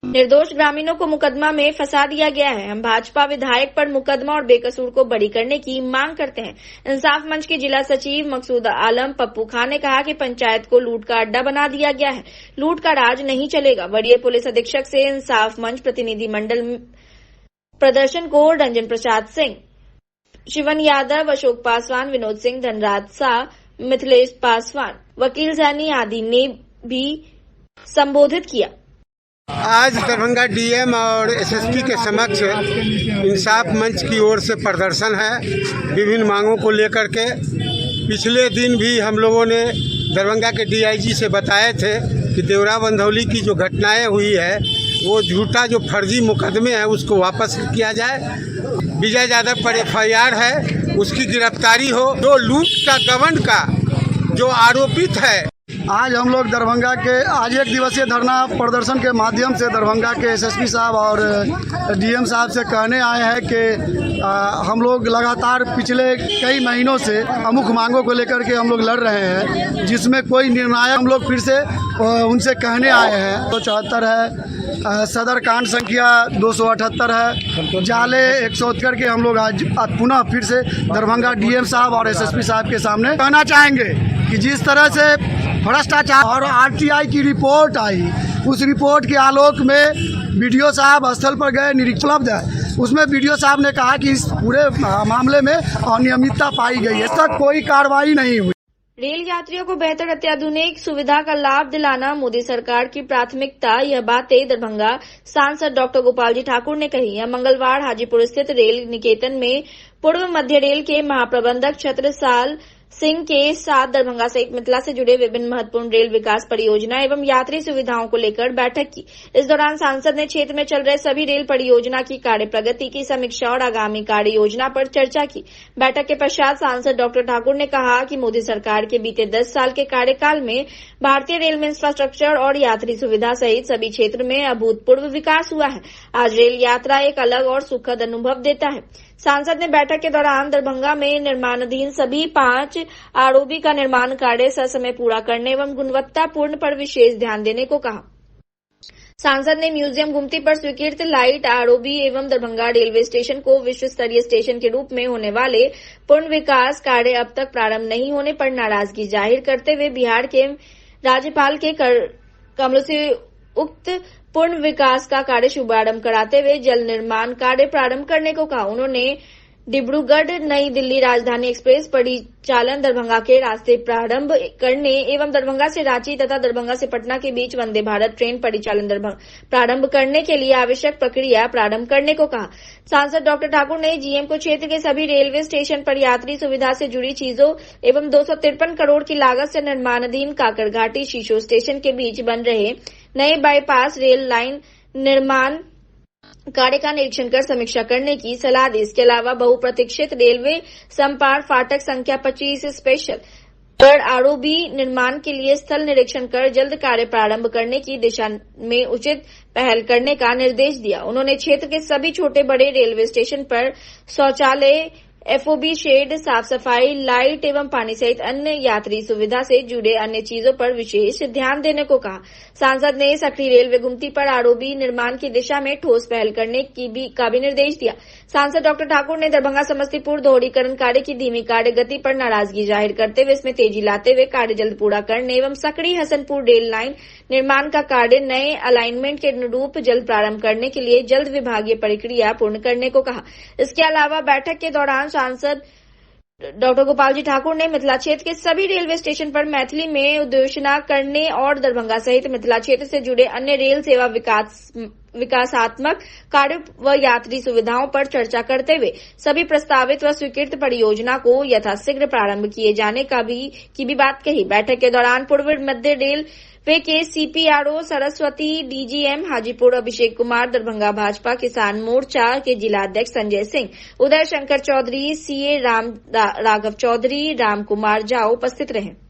निर्दोष ग्रामीणों को मुकदमा में फंसा दिया गया है। हम भाजपा विधायक पर मुकदमा और बेकसूर को बरी करने की मांग करते हैं। इंसाफ मंच के जिला सचिव मकसूद आलम, पप्पू खां ने कहा कि पंचायत को लूट का अड्डा बना दिया गया है। लूट का राज नहीं चलेगा। वरीय पुलिस अधीक्षक से इंसाफ मंच प्रतिनिधि मंडल प्रदर्शन को रंजन प्रसाद सिंह, शिवन यादव, अशोक पासवान, विनोद सिंह, धनराज शाह, मिथिलेश पासवान, वकील सैनी आदि ने भी संबोधित किया। आज दरभंगा डीएम और एसएसपी के समक्ष इंसाफ मंच की ओर से प्रदर्शन है विभिन्न मांगों को लेकर के। पिछले दिन भी हम लोगों ने दरभंगा के डीआईजी से बताए थे कि देवरा बंधौली की जो घटनाएं हुई है वो झूठा जो फर्जी मुकदमे हैं उसको वापस किया जाए। विजय यादव पर एफआईआर है, उसकी गिरफ्तारी हो। जो लूट का गबन का जो आरोपित है, आज हम लोग दरभंगा के आज एक दिवसीय धरना प्रदर्शन के माध्यम से दरभंगा के एसएसपी साहब और डीएम साहब से कहने आए हैं कि हम लोग लगातार पिछले कई महीनों से अमुक मांगों को लेकर के हम लोग लड़ रहे हैं, जिसमें कोई निर्णायक हम लोग फिर से उनसे कहने आए हैं। 274 है, सदर कांड संख्या 278 है, जाले 171 के हम लोग आज पुनः फिर से दरभंगा डीएम साहब और एसएसपी साहब के सामने कहना चाहेंगे कि जिस तरह से भ्रष्टाचार और आरटीआई की रिपोर्ट आई, उस रिपोर्ट के आलोक में बीडीओ साहब स्थल पर गए, निरीक्षण उपलब्ध है। उसमें बीडीओ साहब ने कहा कि इस पूरे मामले में अनियमितता पाई गई है, तक कोई कार्रवाई नहीं हुई। रेल यात्रियों को बेहतर अत्याधुनिक सुविधा का लाभ दिलाना मोदी सरकार की प्राथमिकता। यह बातें दरभंगा सांसद डॉक्टर गोपाल जी ठाकुर ने कही। यह मंगलवार हाजीपुर स्थित रेल निकेतन में पूर्व मध्य रेल के महाप्रबंधक छत्रसाल सिंह के साथ दरभंगा सहित मिथिला से जुड़े विभिन्न महत्वपूर्ण रेल विकास परियोजना एवं यात्री सुविधाओं को लेकर बैठक की। इस दौरान सांसद ने क्षेत्र में चल रहे सभी रेल परियोजना की कार्य प्रगति की समीक्षा और आगामी कार्य योजना पर चर्चा की। बैठक के पश्चात सांसद डॉक्टर ठाकुर ने कहा कि मोदी सरकार के बीते 10 साल के कार्यकाल में भारतीय रेल में इंफ्रास्ट्रक्चर और यात्री सुविधा सहित सभी क्षेत्र में अभूतपूर्व विकास हुआ है। आज रेल यात्रा एक अलग और सुखद अनुभव देता है। सांसद ने बैठक के दौरान दरभंगा में निर्माणाधीन सभी 5 आरओबी का निर्माण कार्य ससमय पूरा करने एवं गुणवत्तापूर्ण पर विशेष ध्यान देने को कहा। सांसद ने म्यूजियम गुमती पर स्वीकृत लाइट आरओबी एवं दरभंगा रेलवे स्टेशन को विश्व स्तरीय स्टेशन के रूप में होने वाले पूर्ण विकास कार्य अब तक प्रारंभ नहीं होने पर नाराजगी जाहिर करते हुए बिहार के राज्यपाल के कमलों से उक्त पूर्ण विकास का कार्य शुभारंभ कराते हुए जल निर्माण कार्य प्रारंभ करने को कहा। उन्होंने डिब्रूगढ़ नई दिल्ली राजधानी एक्सप्रेस परिचालन दरभंगा के रास्ते प्रारंभ करने एवं दरभंगा से रांची तथा दरभंगा से पटना के बीच वंदे भारत ट्रेन परिचालन प्रारंभ करने के लिए आवश्यक प्रक्रिया प्रारंभ करने को कहा। सांसद डॉक्टर ठाकुर ने जीएम को क्षेत्र के सभी रेलवे स्टेशन पर यात्री सुविधा से जुड़ी चीजों एवं 253 करोड़ की लागत से निर्माणाधीन काकरघाटी शीशो स्टेशन के बीच बन रहे नए बाईपास रेल लाइन निर्माण कार्य का निरीक्षण कर समीक्षा करने की सलाह दी। इसके अलावा बहुप्रतीक्षित रेलवे संपार फाटक संख्या 25 स्पेशल पर आरओबी निर्माण के लिए स्थल निरीक्षण कर जल्द कार्य प्रारंभ करने की दिशा में उचित पहल करने का निर्देश दिया। उन्होंने क्षेत्र के सभी छोटे बड़े रेलवे स्टेशन पर शौचालय FOB शेड, साफ सफाई, लाइट एवं पानी सहित अन्य यात्री सुविधा से जुड़े अन्य चीजों पर विशेष ध्यान देने को कहा। सांसद ने सकरी रेलवे गुमटी पर ROB निर्माण की दिशा में ठोस पहल करने का भी निर्देश दिया। सांसद डॉक्टर ठाकुर ने दरभंगा समस्तीपुर दोहरीकरण कार्य की धीमी कार्य गति पर नाराजगी जाहिर करते हुए इसमें तेजी लाते हुए कार्य जल्द पूरा करने एवं सकरी हसनपुर रेल लाइन निर्माण का कार्य नए अलाइनमेंट के अनुरूप जल्द प्रारंभ करने के लिए जल्द विभागीय प्रक्रिया पूर्ण करने को कहा। इसके अलावा बैठक के दौरान सांसद डॉक्टर गोपाल जी ठाकुर ने मिथिला क्षेत्र के सभी रेलवे स्टेशन पर मैथिली में उद्घोषणा करने और दरभंगा सहित मिथिला क्षेत्र से जुड़े अन्य रेल सेवा विकासात्मक कार्यों व यात्री सुविधाओं पर चर्चा करते हुए सभी प्रस्तावित व स्वीकृत परियोजना को यथाशीघ्र प्रारंभ किए जाने की भी बात कही। बैठक के दौरान पूर्व मध्य रेलवे के CPRO सरस्वती, DGM हाजीपुर अभिषेक कुमार, दरभंगा भाजपा किसान मोर्चा के जिला अध्यक्ष संजय सिंह, उदय शंकर चौधरी, CA राघव चौधरी, राम कुमार झा उपस्थित रहे।